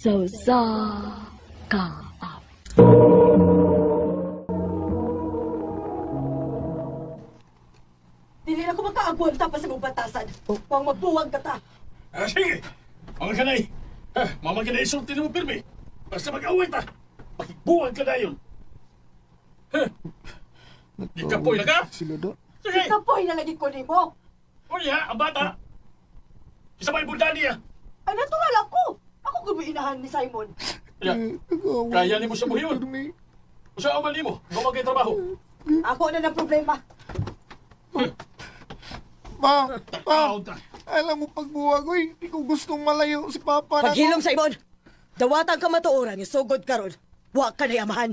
Sausa ka up. Dili na ko makaagwanta pa sa mong batasan. Huwag magbuwag ka ta. Sige! Mga kanay! Mama kanay isulti mo pirmi. Basta mag-away ta. Pakigbuwag ka na yun. Ikapoy na ka? Sila da. Sige! Kapoy na lagi ko ni mo. Uy ha, ang bata! Isa ba yung bulda niya? Ay, natural ako. Ako gumiinahan ni Simon. Kaya ni mo siya buhiyon. Usa aman ni mo, gawag kay trabaho. Ako na ng problema. Ma, Tao ta. alam mo pagbuwag, oy. Di ko gustong malayo si Papa na Paghilom, Simon. Dawatan ka matuoran, yung sugod karon. Huwag ka na yamahan.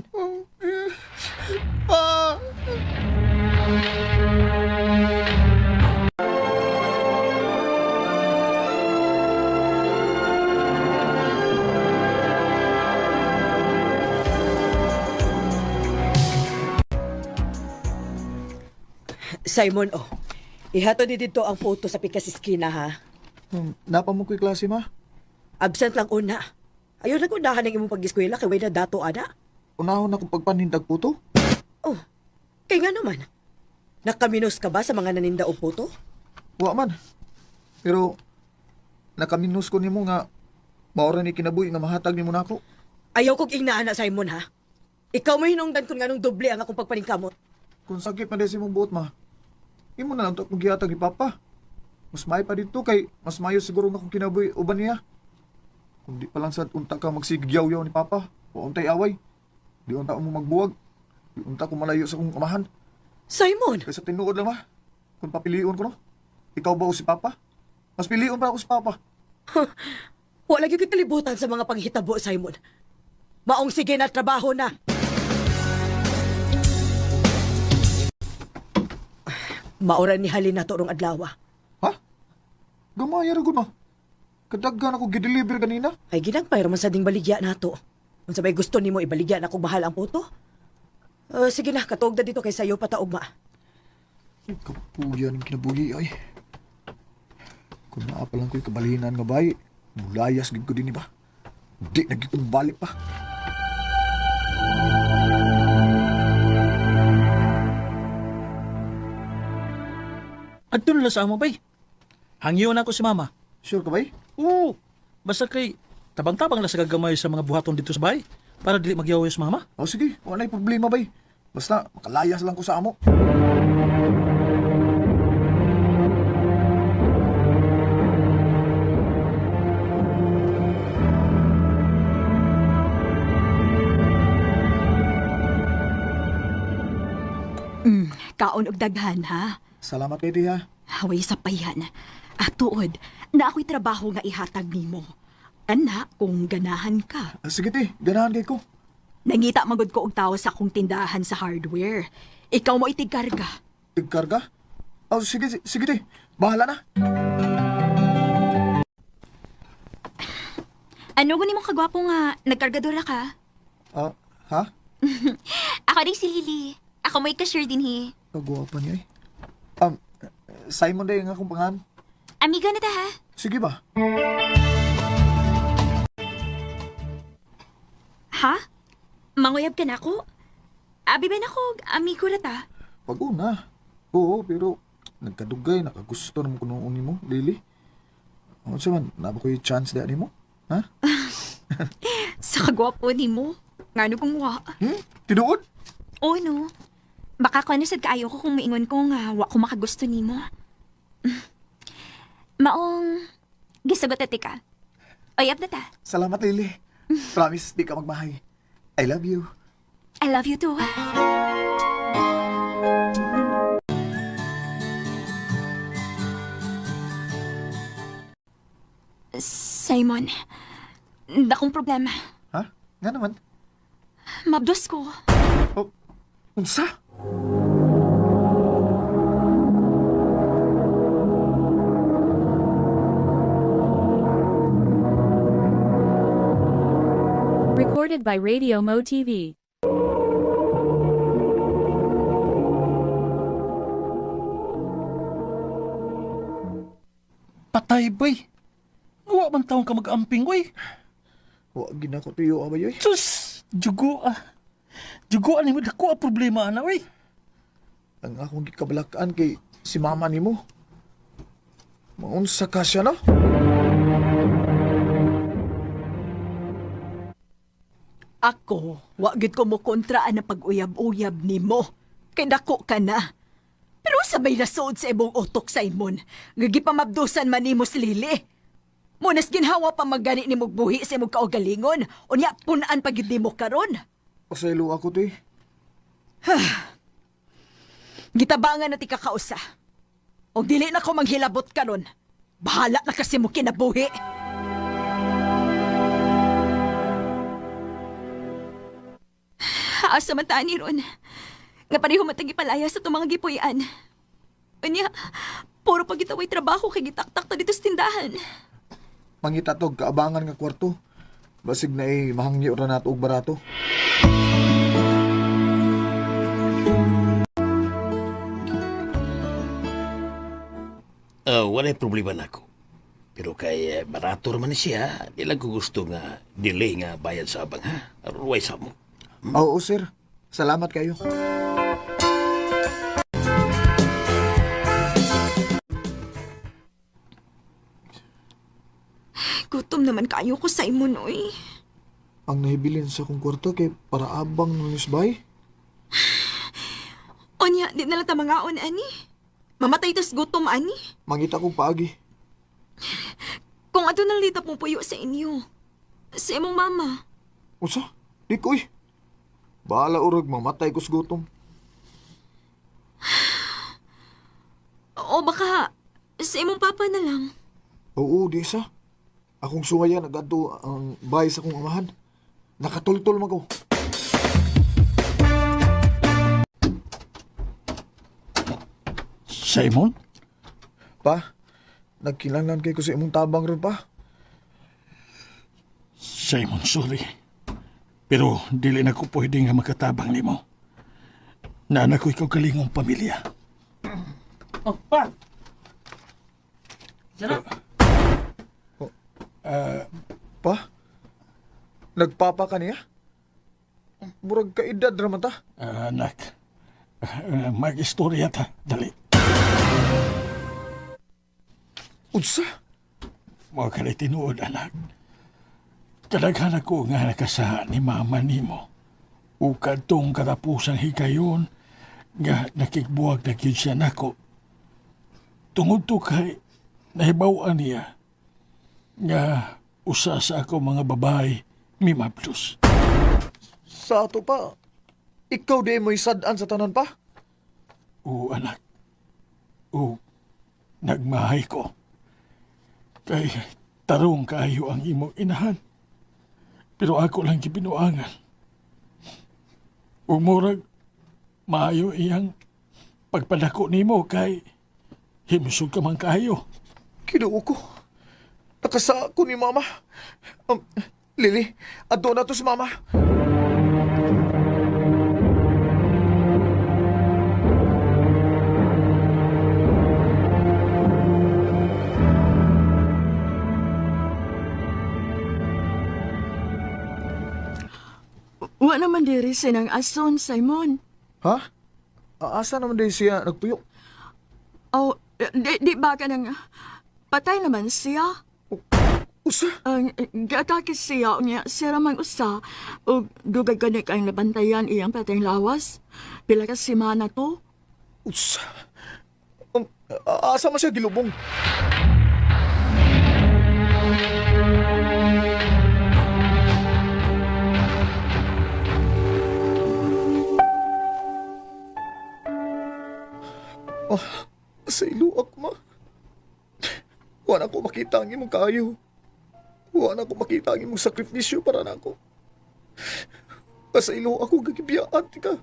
Pa! Simon, oh. Ihato ni dito ang photo sa pikas iskina, ha? Napa mo ko'y klase, ma? Absent lang una. Ayaw na kunahan ng imong pag-eskwela kay way na dato, ana. Unahon akong pagpanindag po to. Oh, kay nga naman. Nakaminos ka ba sa mga naninda o photo? Wa man. Pero, nakaminus ko nimo nga maura ni kinabuhi nga mahatag nimo nako. Ayaw kong ingnaana, Simon, ha? Ikaw mo hinungdan kung nganong doble ang akong pagpaningkamot. Kung sakit na desi mong buot, ma. Imo na lang ito kung gihatag ni Papa. Mas may pa dito kay mas mayo siguro nga kung kinabuhi uban niya. Kung di pa lang sa unta ka magsigyaw-yaw ni Papa, o untay away. Di unta mo magbuwag. Di unta ko malayo sa kong amahan. Simon! Kaysa tinuod lang, ma. Kung papiliun ko, no? Ikaw ba o si Papa? Mas piliun pa ako si Papa. Wala gyud kalibutan sa mga panghitabo, Simon. Maong sige na trabaho na. Maoran ni Halina torong adlawa. Ha? Gamaya ra gud, ma. Kadaggan ako gideliver kanina. Ay ginagpay raman sa ding baligya nato. Kung sabay gusto nimo ibaligya na kung bahal ang puto. Sige na, katuog na dito kay sayo pataog ma. Kapuyan ang kinabuhi, ay. Kung naa pa lang ko'y kabalinan nga bay, mulayas gid ko din ba? Di na gid ko balik pa. Adto na lang sa amo, bay. Hangyo na ako si mama. Sure ka bay? Oo. Basta kay tabang-tabang lang sa gagamay sa mga buhaton dito sa bahay para dili magyaway sa mama. O sige, wala na problema bay. Basta makalayas lang ko sa amo. Kaon og daghan, ha? Salamat kay di ha. Haway sa payan. Tuod, na ako'y trabaho nga ihatag nimo. Ana, kung ganahan ka. Sige ti, ganahan kay ko. Nangita magod ko og tao sa akong tindahan sa hardware. Ikaw mo itigkarga. Tigkarga? O sige, sige ti. Bahala na. Ano gani mong kagwapo nga nagkargadora ka? Ha? Ako rin si Lily. Ako may cashier din hi. Kagwapa niya eh. Simon day nga akong pangan. Amiga na ta ha? Sige ba? Ha? Manguyab ka na ako? Abi ba na ako? Amigo na ta? Pag-una. Oo, pero nagkadugay, nakagusto naman ko noon mo, Lily. Ano siya man, naba ko yung chance dyan mo? Ha? Sa kagwapo ni mo. Ngano kong wa? Tinuod? O no. Baka ko nasad kaayo ko kung maingon ko nga wa ko makagusto ni mo. Maong gisagot ati ka. Oyab na ta. Salamat, Lily. Promise, di ka magmahay. I love you. I love you too. Simon, dakong problema. Ha? Nga naman. Mabdos ko. Oh, unsa? Recorded by Radio Mo TV. Patay, bay. Gawa man taong ka mag-amping, way. Wa gina ko tuyo abayoy. Sus, jugo ah. Jugo ani mo dako ang problema na oy. Ang akong gikabalakan kay si mama nimo. Maunsa ka siya na? Ako, wa gid ko mo kontraan na pag-uyab-uyab nimo. Kay dako ka na. Pero sa may nasod sa imong utok, Simon, nga gipamabdusan man nimo si Lily. Munas ginhawa pa magani ni mong buhi sa imong kaugalingon, unya punaan pa gid nimo karon. Pasaylo ako to eh. Gitabangan na ti kakausa. O dili na ko manghilabot karon. Bahala na kasi mo kinabuhi. Asa man taan ni ron. Nga pareho matagi palaya sa itong mga gipuyan. Unya, puro pagitaway trabaho kay gitaktak ta dito sa tindahan. Mangitatog kaabangan nga kwarto. Basig na mahangyo ra nato og barato. Walay problema na ako. Pero kay barato naman siya, di lang ko gusto nga delay nga bayad sa abang ha. Aruway sa mo. Oo, sir. Salamat kayo. Gutom naman kayo ko, Simon, oy. Ang nahibilin sa kong kwarto kay para abang ng nisbay. Onya, di na lang ta mangaon, ani. Mamatay tas gutom, ani. Mangita kong paagi. Kung ato nang lita pong puyo sa inyo. Sa imong mama. Usa? Di ko eh. Bahala urag mamatay ko sa gutom. O baka sa imong papa na lang. Oo, di sa. Akong suwayan agad ang bahay sa kong amahan. Nakatultol man ko. Simon? Pa, nagkinanglan kay ko sa imong tabang ron pa. Simon, sorry. Pero dili na ko pwede nga makatabang nimo. Naanak ko ikaw kalingong pamilya. Oh, pa! Sana? Pa? Nagpapa ka niya? Murag ka edad raman ta. Anak, mag-istorya ta, dali. Unsa? Mga kalay tinuod, anak. Kadaghan ako nga nakasaha ni mama nimo. Ukad tong katapusang higayon nga nakikbuwag na gyud siya nako. Tungod to kay nahibawaan niya nga usa sa ako mga babae mimablos. Sa ato pa, ikaw di mo'y sadaan sa tanan pa? O anak, o nagmahay ko. Kay tarong kaayo ang imong inahan. Pero ako lang gibinuangan. Umurag, maayo iyang pagpadako nimo kay himusog ka man kaayo. Kinuo ko. Nakasa ko ni mama. Lily, adto na to si mama. Wa naman diri sinang ason, Simon. Ha? Asa naman din siya nagtuyo? Oh, di ba ka nang patay naman siya? Usa? Ang gatake siya niya siya ramang usa o dugay ka ang nabantayan iyang patay lawas. Pila ka si mana to? Usa? Asa man siya gilubong? Oh, sa iluak ma. Wala ko makita ang imong kayo. Wala ko makita ang imong sakripisyo para nako. Sa ilo ako gagibiyaan ka.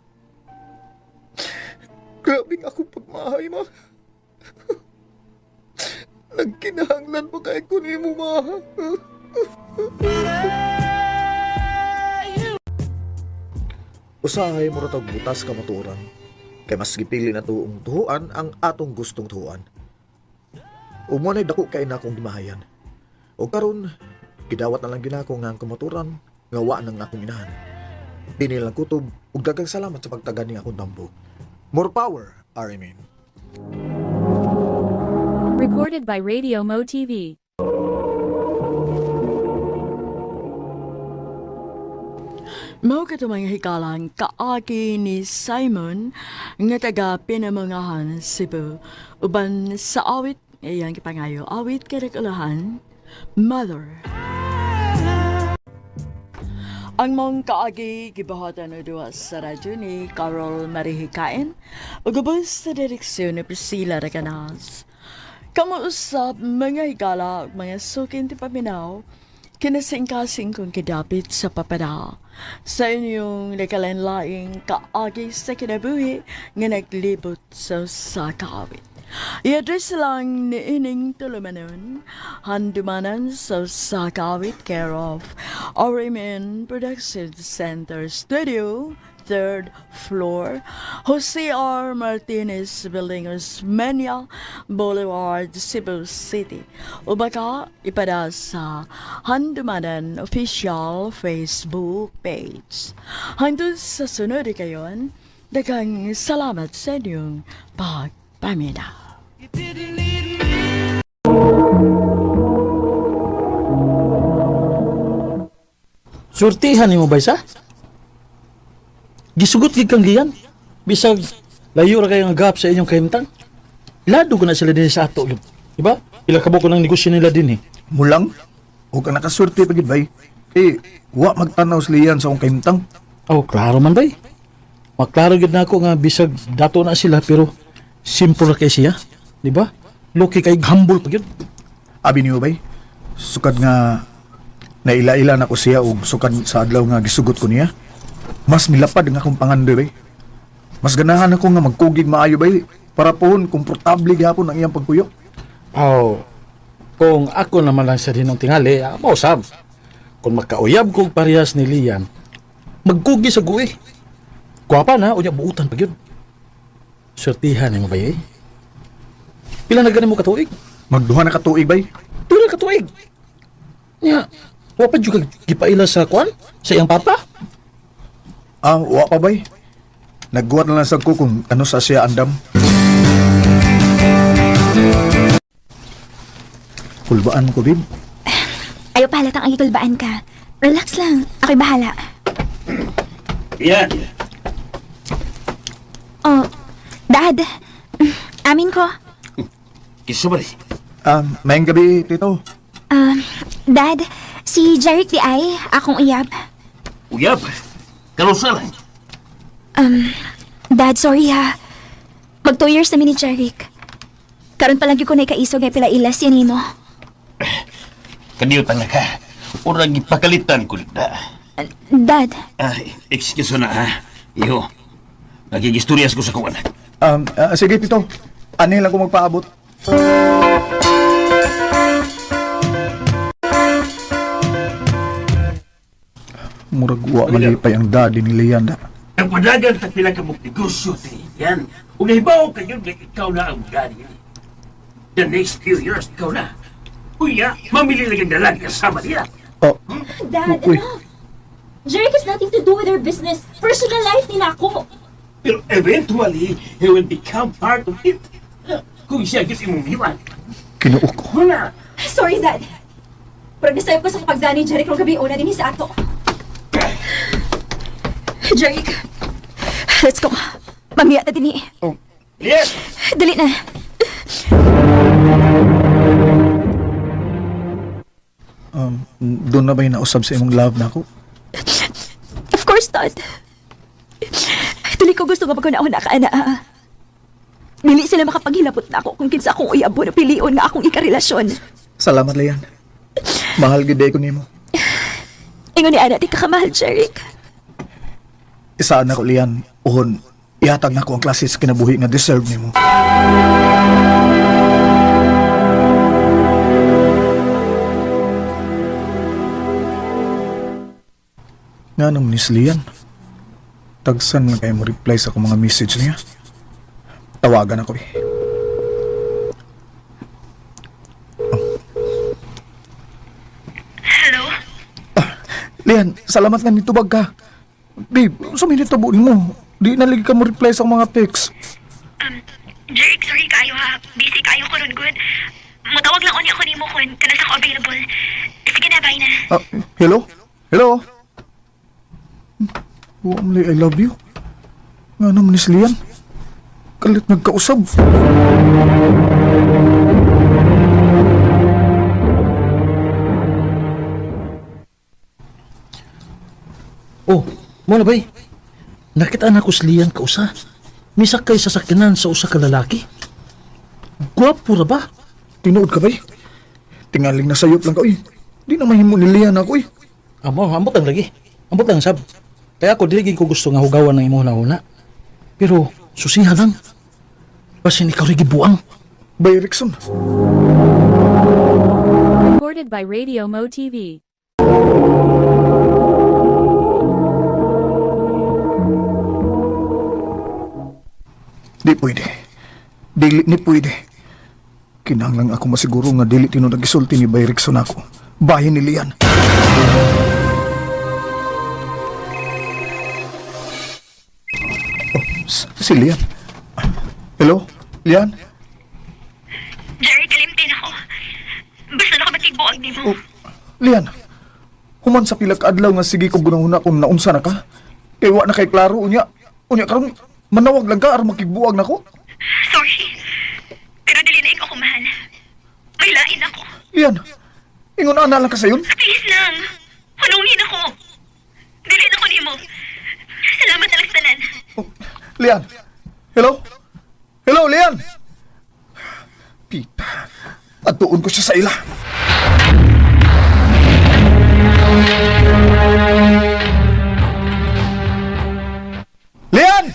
Grabing ako pagmahay ma. Nagkinahanglan pa kay ko ni mo ma. Usahay mo ratag butas ka maturan. Kay mas gipili na tuong tuhuan ang atong gustong tuhuan. Umunay dako kay na akong gimahayan. O karon, Gidawat na lang ginako nga ang kamotoran, nga wa nang akong inahan. Dini lang kutob, ug daghang salamat sa pagtaga ni akong dambo. More power, Arimin. Recorded by Radio Mo TV. Mao ka mga hikalang kaagi ni Simon nga taga Pinamangahan, Cebu. Uban sa awit, iyang kipangayo, awit karakulahan, Mother. Ang mong kaagi gibahatan na duwa sa radyo ni Carol Marihikain o gabos sa direksyon ni Priscilla Raganas. Kamuusap mga higala ug mga sukin ti paminaw kinasing-kasing kong kidapit sa papada sa inyong nakalanlaing kaagi sa kinabuhi nga naglibot sa sakawit. I-address lang ni Ining Tulumanon, handumanan sa sakawit care of Orimin Production Center Studio, 3rd floor, Jose R. Martinez Building, Osmeña Boulevard, Cebu City. O baka ipada sa Handumanan Official Facebook page. Hangtod sa sunod kayon, daghang salamat sa inyong pagpaminaw. Surtihan ni mo ba isa? Gisugot gid kang giyan. Bisag layo ra kayo nga gap sa inyong kahimtang. Lado ko na sila din sa ato. Diba? Ila kabo ko ng negosyo nila din eh. Mulang, o ka nakasurti pa gid bay. Kay wa magtanaw sa liyan sa akong kahimtang. Oh, klaro man bay. Maklaro gid na ako nga bisag dato na sila pero simple ra kay siya. Diba? Loki kay humble pa gid. Abi niyo bay, sukad nga naila-ila na ko siya og sukad sa adlaw nga gisugot ko niya. Mas milapad nga akong pangandoy bay. Mas ganahan ako nga magkugig maayo bay para pohon komportable gyapon ang iyang pagpuyo. Oh, kung ako naman lang sa dinong tingali, mausab. Kung makauyab kong parehas ni Lian, magkugi sa guwi. Kuwapa na, unya buutan pa yun. Sortihan mo ba eh? Pila na ganin mo katuig? Magduha na katuig bay. Pila katuig? Nya, wapa juga gipaila sa kwan? Sa iyang papa? Wa pa bay. Nagguwat na lang sa ko kung ano sa siya andam. Kulbaan ko, babe. Ayaw pa halatang agitulbaan ka. Relax lang. Ako'y bahala. Yan. Oh, Dad. Amin ko. Kiso ba? Mayang gabi, tito. Dad, si Jeric di ay akong uyab. Uyab. Karusa lang. Dad, sorry ha. Mag 2 years namin ni Jeric. Karon pa lang ko na ikaisog ay pila ilas yan mo. Kadiyot na ka. Urang ipakalitan ko na. Dad, Excuse na ha. Iho. Nagigistoryas ko sa kong anak. Sige, tito. Ano lang ko magpaabot. Murag wa malipay ang daddy ni Leanda. Ang padagan sa pila ka mong negosyo, yan. Kung nahibaw kayo na ikaw na ang gani. The next few years, ikaw na. Kuya, mamili lang ang dalag kasama niya. Oh, Dad, Uy. ano? Jeric has nothing to do with our business. Personal life ni Nako. Pero eventually, he will become part of it. Kung siya gusto mong iwan. kinuok ko. Muna! Sorry, Dad. Pero nasayap ko sa kapagdaan ni Jeric kung gabi una din sa ato. Jeric, let's go. Mamaya na din Yes! Dali na. Doon na ba yung nausab sa imong love na ako? Of course, Dad. Dili ko gusto nga pagkunaon na ka, ana. Dili sila makapaghilapot na ako kung kinsa akong uyabo na pilion nga akong ikarelasyon. Salamat, Leon. Mahal gid ko nimo. Ingon ni Ana, di ka kamahal, Jeric. Isaan ako, Leon. Uhon, ihatag na ko ang klase sa kinabuhi nga deserve nimo. Nga nung Miss Lian, tagsan lang kayo mo reply sa akong mga message niya. Tawagan ako eh. Hello? Lian, salamat nga nitubag ka. Babe, sa minitabo mo. Di naligi ka mo reply sa mga text. Jeric, sorry kayo ha. Busy kayo ko ron, good. Mutawag lang ulit ako ni mo kung kanas ako available. Sige na, bye na. Hello? Hello? I love you. Nga naman is Lian. Kalit nagkausab. Oh, mo na bay? Nakita na ko si Lian ka usa. Misak kay sasakyanan sa usa ka lalaki. Gwapo ra ba? Tinuod ka ba'y? Tingaling na sayop lang ka, uy. Di na mahimo ni Lian ako, uy. Ambot lang lagi. Ambot lang sab. Kaya ako dili ko gusto nga hugawan ng imo na una. Pero susiha lang. Basin ikaw rin gibuang. Bay Rickson. Recorded by Radio Mo TV. Di pwede. Dili ni pwede. Kinahanglan ako masiguro nga dili tinuod ang gisulti ni Bay Rickson ako. Bahin ni Lian. Si Lian. Hello? Lian? Jerry, kalimtin ako. Basta na ka matigbuag ni mo. Oh, Lian. Human sa pila ka adlaw nga sige ko gunahuna kung naunsa na ka. Kay wa na kay klaro unya. Unya karon manawag lang ka aron makigbuwag nako. Sorry. Pero dili na ikaw kumahan. May lain ako. Lian. Ingon ana lang ka sayon. Please lang. Hulungin ako. Dili na ko ni mo. Salamat na lang sa tanan. Oh, Lian. Hello? Hello, Lian. Pita. Atuon ko siya sa ila. Lian!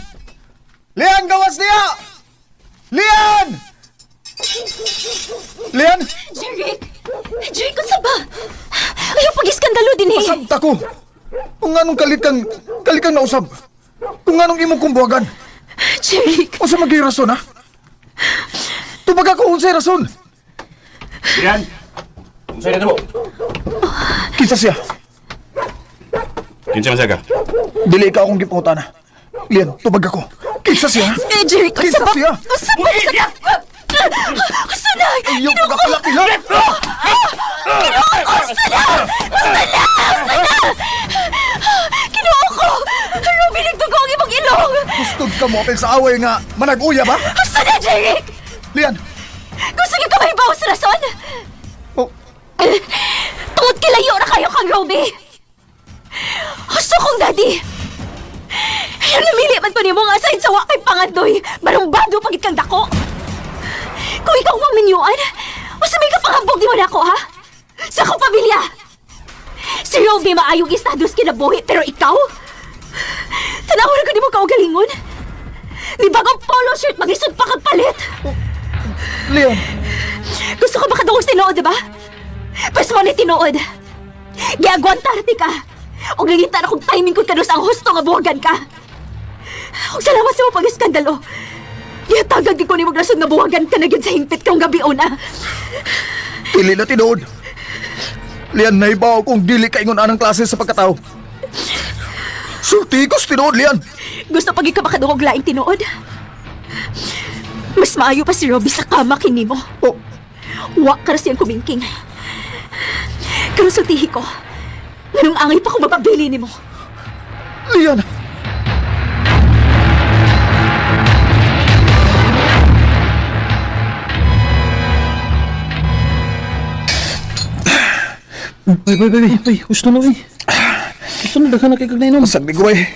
Lian, gawas niya! Lian! Lian! Jeric! Jeric, kung ba? Ayaw pag-iskandalo din eh. Pasabta ko! Kung anong kalit kang nausab. Kung anong imong kumbuhagan. Jeric! O sa rason, ha? Tubag ako unsay rason. Yan. Sa'yo na mo. Kinsa siya? Kinsa man ka? Dili ka akong gipangutana. Lian, tubag ako. Kinsa siya? Jeric, kung Kinsa ba? siya? Gusto na! Ayaw ko kapilapila! Kinuha ko! Ruby, nagdugo ang ibang ilong! Gustod ka mo apil sa away nga manag-uya ba? Gusto na, Jeric! Lian! Gusto niyo ka may bawas rason? Oh, Tungod kilayo na kayo kang Ruby! Gusto kong daddy! Yung namili man ko ni mo nga sa insawa kay Pangandoy, barumbado pagit kang dako! Kung ikaw ang minyuan, masamay ka panghambog di mo na ako, ha? Sa akong pamilya! Si Ruby maayong estados kinabuhi, pero ikaw? Tanaw na ko di mo kaugalingon! Di bagong polo shirt mag-isod pa kang palit! Lian! Gusto ko makadungos tinuod, diba? Pas mo ni tinuod. Giagwantarte ka. O gagita na kong timing ko kanus ang husto nga buwagan ka. O salamat sa mo pag-iskandalo. Ihatagag di ko ni magrason nga buwagan ka na gyud sa hingpit kong gabi una. Dili na tinuod. Lian, naibaw kung dili ka ingon anang klase sa pagkatao. Sultikos tinuod, Lian! Gusto pag ikaw makadungog laing tinuod. Mas maayo pa si Robbie sa kama kini mo. Oh, Wa ka siyang kumingking. Karon sultihi ko. Nganong angay pa kung mapabili ni mo. Lian! Bay, gusto na bay. Gusto na daghan na kay kagnay nom. Masag ni ko, bay.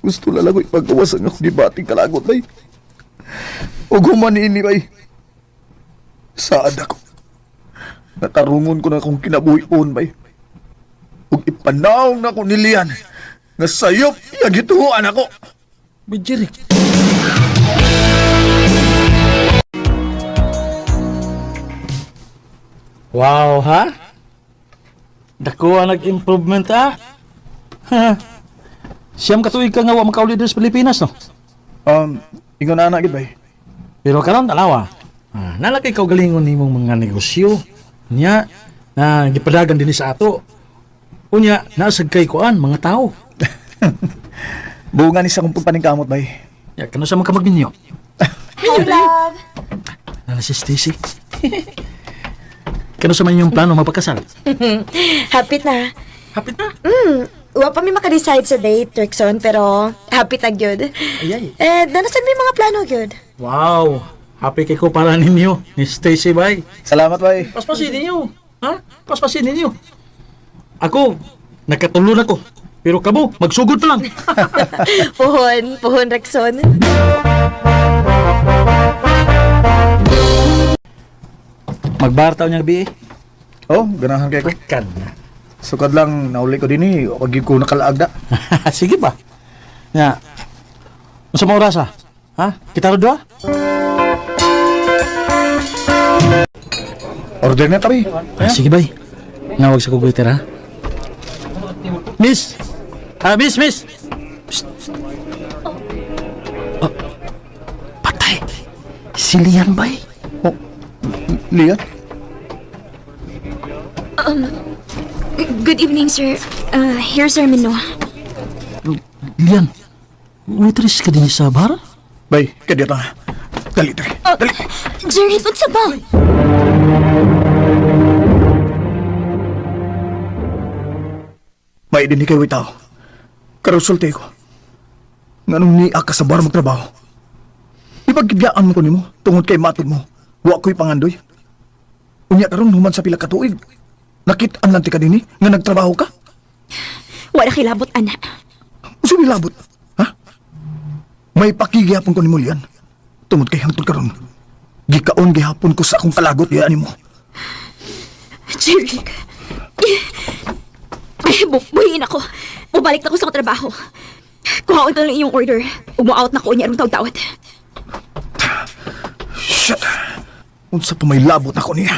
Gusto lalagoy pagkawas ang ako gibating kalagot, bay. O gumanini, bay. Saad ako. Natarungon ko na akong kinabuhi-on, bay. Ug ipanaw na ko ni Lian nga sayop yagituan ako. Bay, Jeric. Wow, ha? Dako ang nag-improvement, ha? Ha? Siyam katuig ka nga wa makauli dito sa Pilipinas, no? Ingon na anak, bay. Pero karon tanawa. Nalaki ikaw galingon nimong mga negosyo. Nya, na gipadagan din sa ato. Unya, naasag kay kuan, mga tao. Buungan isa kong pagpaningkamot, bay. Ya, kano sa mga kamagninyo? Hi, love. Nala si Stacy. Kano sa man yung plano mapagkasal? Hapit na. Hapit na. Wa pa mi maka-decide sa date, Rickson, pero hapit na gyud. Ayay. Danasan mi mga plano gyud. Wow. Happy kay ko pala ninyo, ni Stacy, bay. Salamat, bay. Paspasin ninyo. Ha? Paspasin ninyo. Ako, nakatulon ako. Pero kamo, magsugod pa lang. Puhon, Rickson. Magbartaw niya gabi eh. Oh, ganahan kay ko. Kan. Sukad lang, nauli ko din eh. Wag ko nakalaagda. Sige ba? Nga. Masa mo oras ah? Ha? Kita ro doa? Order na tabi. Sige bay. Nawag sa kuguiter ha? Miss! Miss! Psst. Oh. Patay! Si Lian bay? Oh, Lian? Good evening, sir. Here's our menu. Lian, waitress ka din sa bar? Bay, kaya ta. Dali, dali. Dali. Jerry, food sa bang? May din ni kayo tao. Karusulte ko. Nganong ni ka sa bar magtrabaho. Ipagbiyaan mo ko nimo tungod kay matod mo. Wa ko'y pangandoy. Unya karon human sa pila ka tuig. Nakit-an lang ti ka dinhi nga nagtrabaho ka. Wala kilabot, anak. Usa milabot. Ha? May pakigihapon ko nimo lian. Tungod kay hangtod karon. Gikaon gihapon ko sa akong kalagot yan mo. Jerry. Buhiin ako. Mubalik na ko sa trabaho. Kuhaon ka lang iyong order. Umu-out na ko niya arong tawad. Shit. Unsa pa may labot ako niya.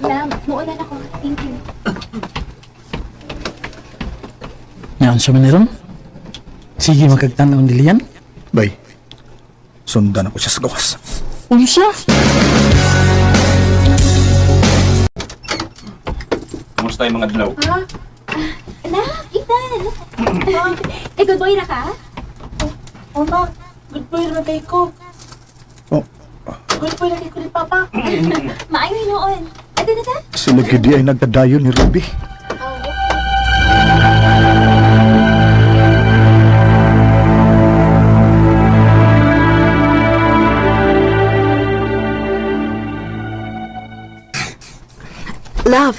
Ma'am, muulan ako. Thank you. Yan sa maniron? Sige, magkagtanaw ni Lian. Bay, sundan ako siya sa gawas. Unsa? Kumusta yung mga dilaw? Anak, Ethan! Good boy na ka? Mama, good boy na kay ko. Oh, Good boy na kay ko ni Papa. Maayo noon. Ado na ta? sulog di ay nagdadayon ni Ruby. Love,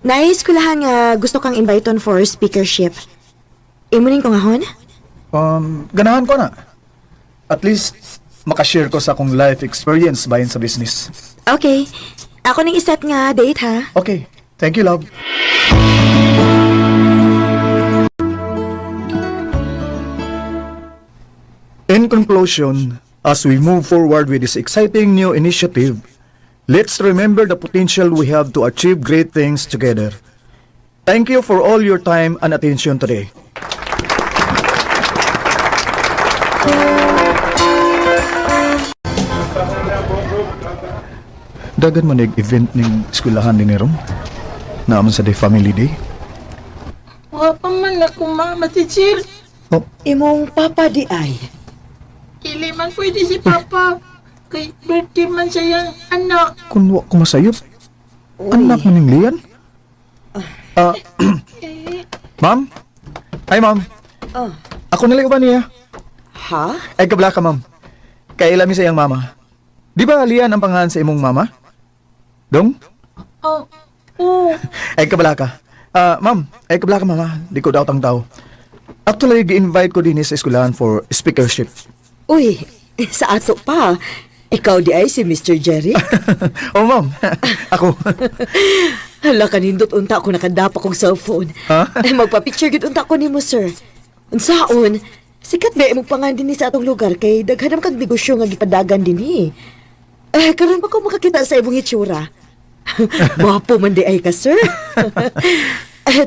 nais ko lang nga gusto kang invite on for speakership. Imunin ko nga hon? Ganahan ko na. At least, makashare ko sa akong life experience bayan sa business. Okay. Ako nang iset nga date ha. Okay, thank you, love. In conclusion, as we move forward with this exciting new initiative, let's remember the potential we have to achieve great things together. Thank you for all your time and attention today. Dagan man event ning eskwelahan ni Rom. Naaman sa day family day. Wa pa man ako mama, teacher. Oh, Imong papa di ay. Ili man pwede si Papa. Kay birthday man siyang anak. kun wa ko masayop. Anak mo ning Lian? Ma'am? Hi, ma'am. Oh. Ako nalay ba niya? Ha? Ay, kabla ka, ma'am. Kailami sa iyang mama. Di ba Lian ang pangalan sa imong mama? Dong? Oh, oh. Ay, kabla ka. Ma'am, ay kabla ka, mama. Di ko daw tang tao. Actually, gi-invite ko din sa eskwelahan for speakership. Uy, sa ato pa. Ikaw di ay si Mr. Jerry? Oh, ma'am. Ako. Hala, kanindot unta ko nakadapa kong cellphone. Ha? Ay, magpa-picture gid unta ko nimo, sir. Unsaon? Sikat ba imong pangan din sa atong lugar kay daghan kag negosyo nga gipadagan dinhi. Karon pa ko makakita sa imong itsura. Wapo man di ay ka, sir.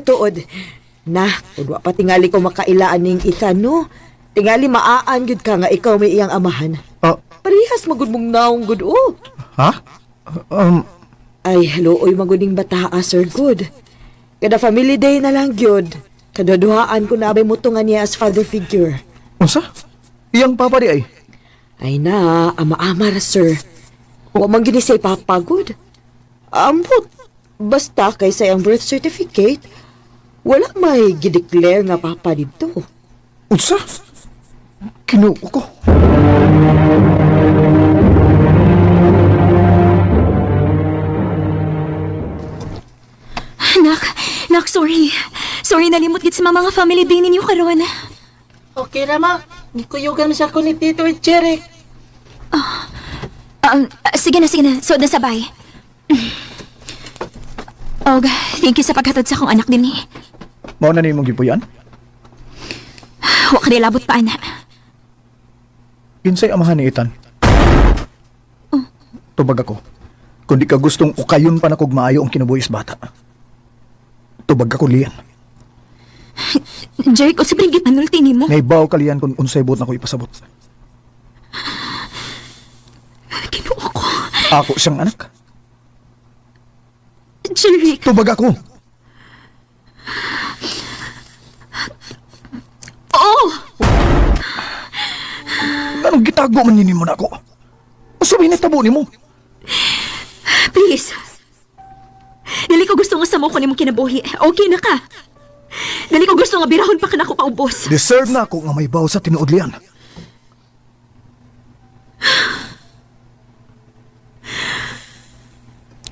Tuod. Na, kung wa pa tingali ko makailaan ning Ethan, no? Tingali maaan gud ka nga ikaw may iyang amahan. Parihas magud mong naong good oh. Ha? Ay, hello, oy maguning bata, Sir Good. Kada family day na lang gyud. Kadaduhaan ko na abay mutungan niya as father figure. Unsa? Iyang papa di ay. Ay na, ama-ama ra, sir. Wa man gini say papa, good. Ambot. Basta kay sa iyang birth certificate, wala may gideclare nga papa dito. Unsa? Kinuo ko. Nak, sorry. Sorry, nalimot gid sa mga family day ninyo karon. Okay ra ma. Nikuyugan sa ko ni Tito Jeric. Sige na. So, nasabay. Og, thank you sa paghatod sa akong anak din eh. Mao na nimong gipuyan? Wa ka nilabot pa, anak. Kinsay amahan ni Ethan? Tubag ako. Kung di ka gustong ukayon pa na kog maayo ang kinabuhis bata. Tubag ako, Lian. Jeric, o sabihin gipanulti ni mo. Naibaw ka, Lian, kung unsay buot na ko ipasabot. Kinuha ko. Ako siyang anak. Jeric. Tubag ako. Oo. Anong gitago man nini mo na ako? O sabihin na tabo ni mo? Please. Dili ko gusto nga sa mo ko nimong kinabuhi. Okay na ka. Dili ko gusto nga birahon pa ka na ako paubos. Deserve na ako nga may baw sa tinuod, Lian.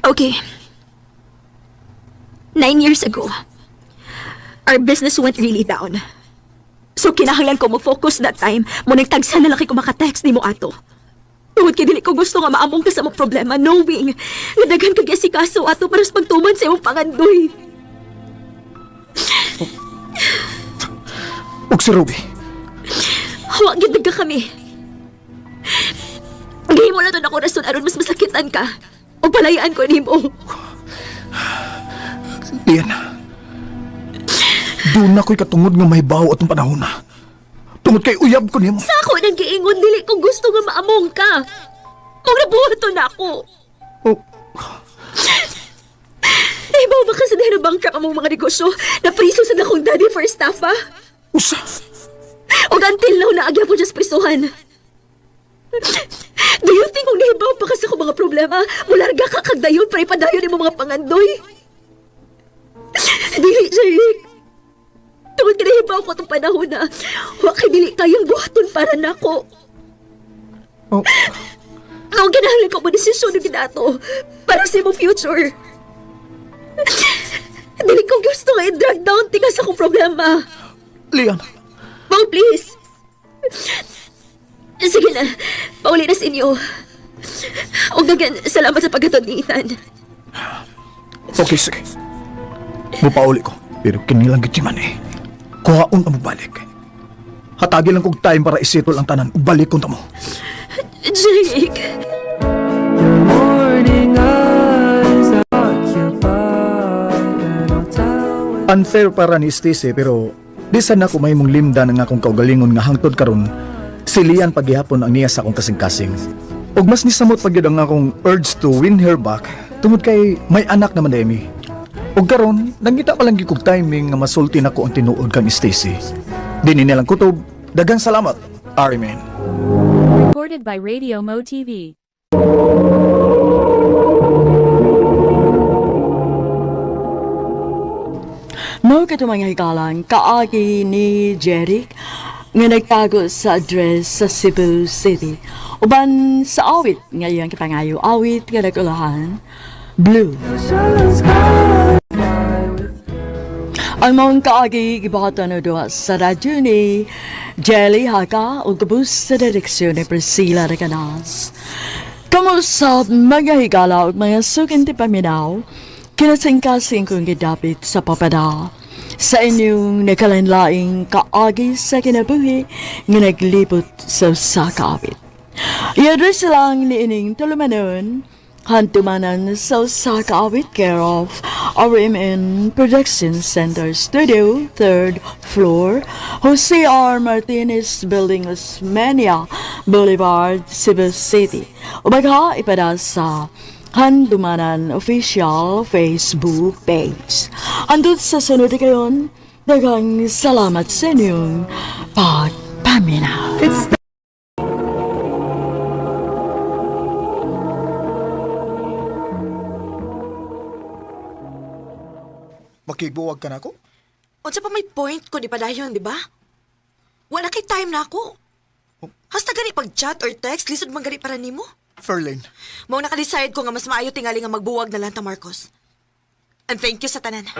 Okay. 9 years ago, our business went really down. So kinahanglan ko mo focus that time, mo nagtagsa na laki ko makatext ni mo ato. Tungod kay dili ko gusto nga maamong ka sa mga problema, knowing nga daghan kag asikaso ato para sa pagtuman sa imong pangandoy. Ug si Ruby. Wa gid ka kami. Gihimo na to na ko rason aron mas masakitan ka. O palayaan ko nimo. Lian. Doon na ko'y katungod nga may baw atong panahon na. Tungod kay uyab ko nimo. Sa ako nang giingon, dili ko gusto nga maamong ka. Kung nabuhato na ako. Oh. Naibaw ba ka sa dahil bankrupt among mga negosyo na priso sa dakong daddy for staff, ha? Usa. O until now, naagya po dyan sa prisuhan. Do you think kung naibaw pa ka sa akong mga problema, mularga ka kagdayon para ipadayon ni mo mga pangandoy? Dili, Jeric. Tungod ka naibaw ko itong panahon na wakay dili kayang buhaton para nako. Oh. Ang ganahalan ko mo desisyon na ginato para sa imong future. Dili ko gusto nga i-drag down tika sa akong problema. Lian. Mom, please. Sige na, pauli na sa inyo. O dagan, salamat sa paghatod ni Ethan. Okay, sige. Mupauli ko. Pero kinilang gityaman eh. Kuhaon ka mo balik. Hatagi lang kong time para isitol ang tanan. Balik kong tamo. Jake. Unfair para ni Stacy pero di sana ko may mong limda ng akong kaugalingon nga hangtod karon si Lian paghihapon ang niya sa akong kasing-kasing. Og mas nisamot pagyud ang akong urge to win her back tungod kay may anak naman demi. Og karon nangita pa lang gikog timing nga masulti nako ang tinuod kang Stacy. Dinhi nilang kutob. Daghang salamat. Amen. Recorded by Radio Mo TV. Mao kato mga hikalan, kaagi ni Jeric nga nagtago sa address sa Cebu City. Uban sa awit nga iyang kipangayo, awit nga nagulahan, Blue. Ang mga kaagi gibahatan na doon sa radyo ni Jelly Haka o kabus sa direksyon ni Priscilla Recanas. Kamusta mga higala o mga sukinti paminaw, kinasingkasing kong gidapit sa papada sa inyong nakalanlaing kaagi sa kinabuhi nga naglibot sa sakawit. I-address lang ni ining tulumanon hantumanan sa sakawit care of RMN Production Center Studio, 3rd floor, Jose R. Martinez Building, Osmeña, Boulevard, Cebu City. Umaga ipada sa Handumanan Official Facebook page. Andun sa sunod kayon, dagang salamat sa inyong pagpaminaw. Makigbuwag ka na ako? Unsa pa may point ko di pa dayon, di ba? Wala kay time na ako. Hasta gani pag-chat or text, lisod man gani para nimo. Ferlin, Mao naka-decide ko nga mas maayo tingali nga magbuwag na lang ta Marcos. And thank you sa tanan.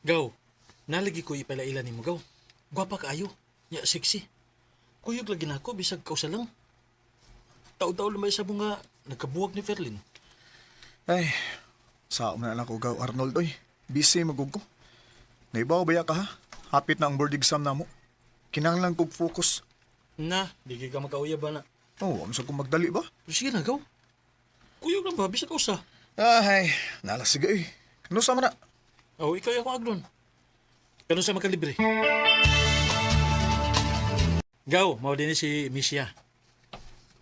Gaw, nalagi ko ipalaila ni mo, Gaw. Gwapa kaayo. Ya, sexy. Kuyog lagi na ako, bisag kausa lang. Tao-tao lamay sa mga nagkabuwag ni Ferlin. ay, sao na lang ako gaw, Arnold, oy. Busy magug ko. Naibaw baya ka ha? Hapit na ang board exam na mo. Kinanglan kog focus. Na, di ka makauyab ba na. Oh, amsa kong magdali ba? Sige na, Gaw. Kuyog lang ba, bisag kausa. Ay, nalasige eh. Ano sa na? Oh, ikaw yung agnon. Kano sa makalibre? Gaw, mao din si Missia.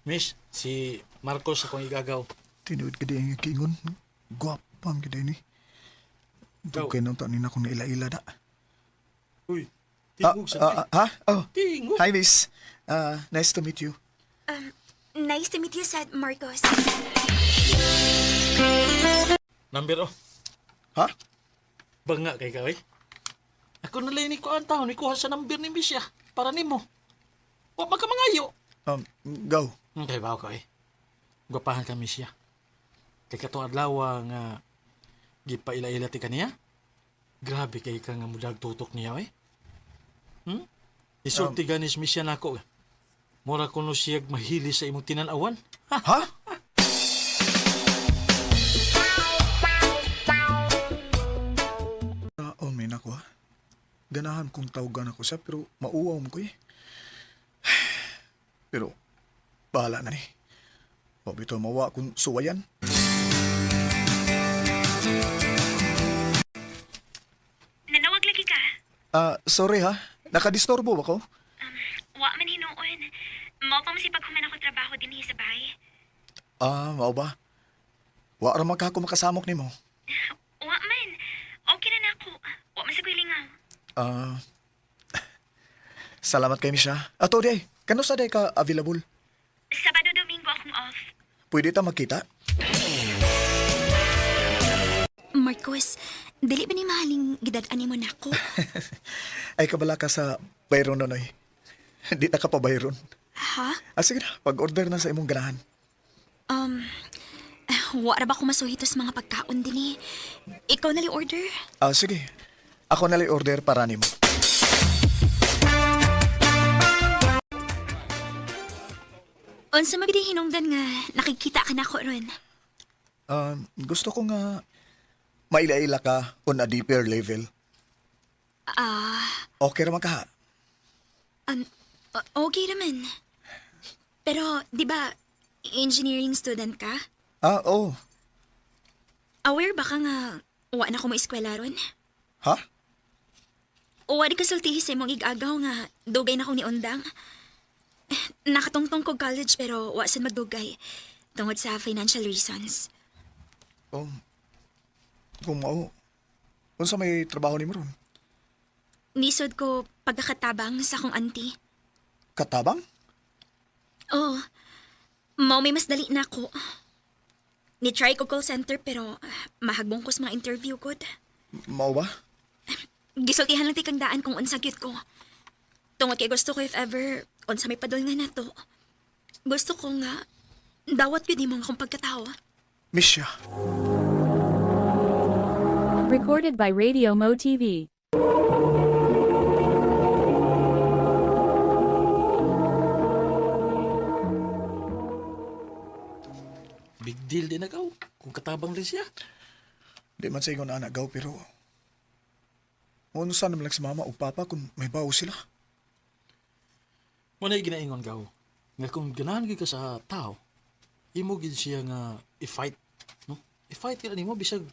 Miss, si Marcos akong igagaw. Tinuod ka din yung kingon. Gwapang ka din eh. Gaw. Dugay nang tanin akong naila-ila na. Uy, tingog sa Ha? Oh, Tingog. hi miss. Nice to meet you. Nice to meet you, Sir Marcos. Number oh. Ha? Banga kay ka, eh. Ako nalainig ko ang taon, ikuha sa number ni Missia. Para nimo. Wa man ka mangayo. Gaw. Kay bawo ka, eh. Gwapahan ka, Missia. Kay katong adlaw nga gipaila-ila ti kaniya. Grabe kay ka nga mudag tutok niya, eh. Isulti ganis Missia nako. Mura kuno siya mahili sa imong tinan-awan. Ha? Oh, may nako ha. Ganahan kong tawagan ako siya pero mauwaw mo ko eh. Pero, bahala na ni. O bito mawa kung suwayan. Nanawag lagi ka. Sorry ha. Nakadisturbo ba ko? Wa man hinuon. Mao pa masipag human ako trabaho din sa bahay. Mao ba? Wa ra man ka ako makasamok nimo. Wa man. Okay na nako. Wa man sa ko'y lingaw. Salamat kay Misha. Ato di ay, kano sa day ka available? Sabado Domingo akong off. Pwede ta magkita? Marcos, dili ba ni mahaling gidad-ani mo nako? Ay kabala ka sa bayron nonoy. Di na ka pa bayron. Ha? Sige na, pag-order na sa imong ganahan. Wa ra ba ko masuhito sa mga pagkaon din eh. Ikaw na li order? Sige. Ako na order para nimo. Unsa magdi hinungdan nga nakikita ka nako ron? Gusto ko nga maila-ila ka on a deeper level. Okay raman ka ha? Okay naman. Pero, di ba, engineering student ka? Oo. Aware ba ka nga wa na ko mo eskwela ron? Ha? O wa di ka sultihi sa imong igagaw nga dugay na ko ni Undang? Nakatungtong ko college pero wa sad magdugay tungod sa financial reasons. Kung mao, unsa may trabaho ni mo ron? Nisod ko pagkakatabang sa akong auntie. Katabang? Oo. Mao may mas dali na ako. Ni-try ko call center pero mahagbong ko sa mga interview ko. Mao ba? Gisultihan lang ti kang daan kung unsa gyud ko. Tungod kay gusto ko if ever unsa may padol nga nato. Gusto ko nga dawat gyud nimo akong pagkatao. Misha. Recorded by Radio Mo TV. Big deal din na, Gaw. Kung katabang rin siya. Di man sa ingon anak gaw pero unsa naman lang si mama o papa kung may bawo sila. Muna ginaingon, Gaw. Nga kung ganahan ka sa tao, imo gid siya nga i-fight. No? I-fight ka nimo bisag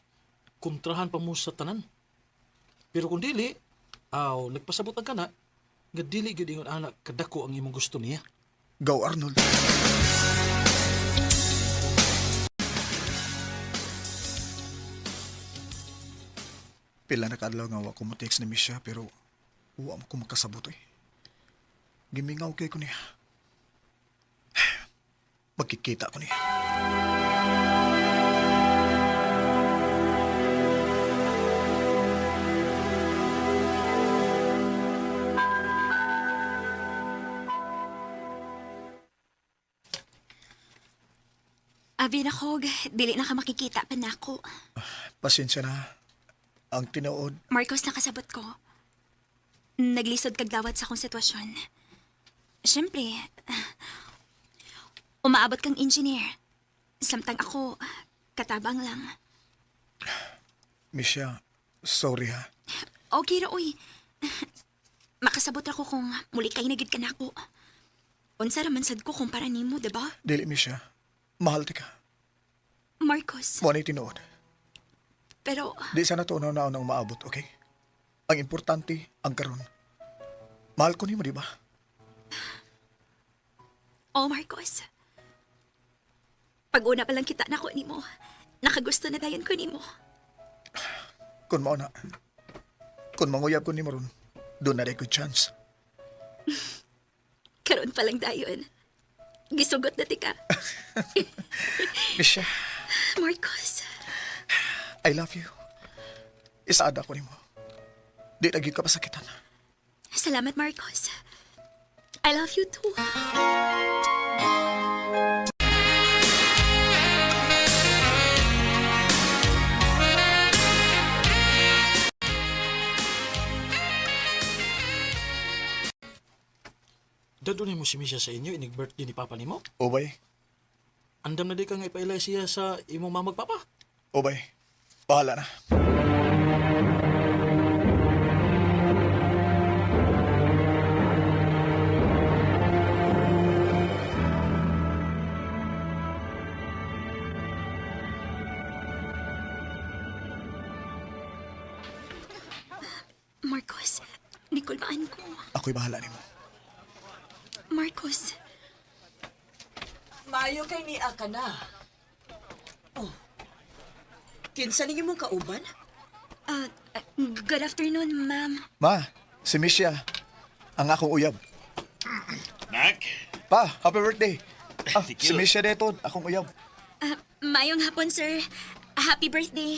kontrahan pa mo sa tanan. Pero kung dili, nagpasabot ang kana, Nga dili gyud ingon anak kadako ang imong gusto niya. Go, Arnold. Pila na kadlaw nga wa ko mo text ni Misha pero wa mo ko makasabot eh. Gimingaw kay ko niya. Magkikita ko niya. Abi na kog, dili na ka makikita pa na ako. Pasensya na. Ang tinuod, Marcos, nakasabot ko. Naglisod kag dawat sa akong sitwasyon. Siyempre, umaabot kang engineer. Samtang ako, katabang lang. Misha, sorry ha. Okay ra, uy. Makasabot ako kung muli kay nagid ka na ako. Unsa raman sad ko kumpara nimo, diba? Dili, Misha. Mahal ti ka. Marcos, Mo ni tinuod. pero Di sana to na ang umaabot, okay? Ang importante, ang karon. Mahal ko ni mo, di ba? oh Marcos. Pag una pa lang kita na ko nimo, nakagusto na dayon ko nimo. Kung mao na. Kung manguyab ko ni mo ron, doon na rin good chance. Karon pa lang dayon. Gisugot na tika. Misha, Marcos, I love you. Isaada ko ni mo. Di lagi ka pasakitan. salamat Marcos. I love you too. Dado ni mo si Misha sa inyo, inig-birthday ni Papa nimo. Obay, Andam na di ka nga ipailay siya sa imong mamag papa. obay. Bahala na. Marcos, Nicolmaan ko. Ako'y bahala ni mo. Marcos, Maayo kay ni ka na. Oh. Kinsa ninyo mong kauban? good afternoon, ma'am. Ma, si Misha. Ang akong uyab. Nak, Pa, happy birthday. Thank Si you. Misha deto, akong uyab. Mayong hapon, sir. Happy birthday.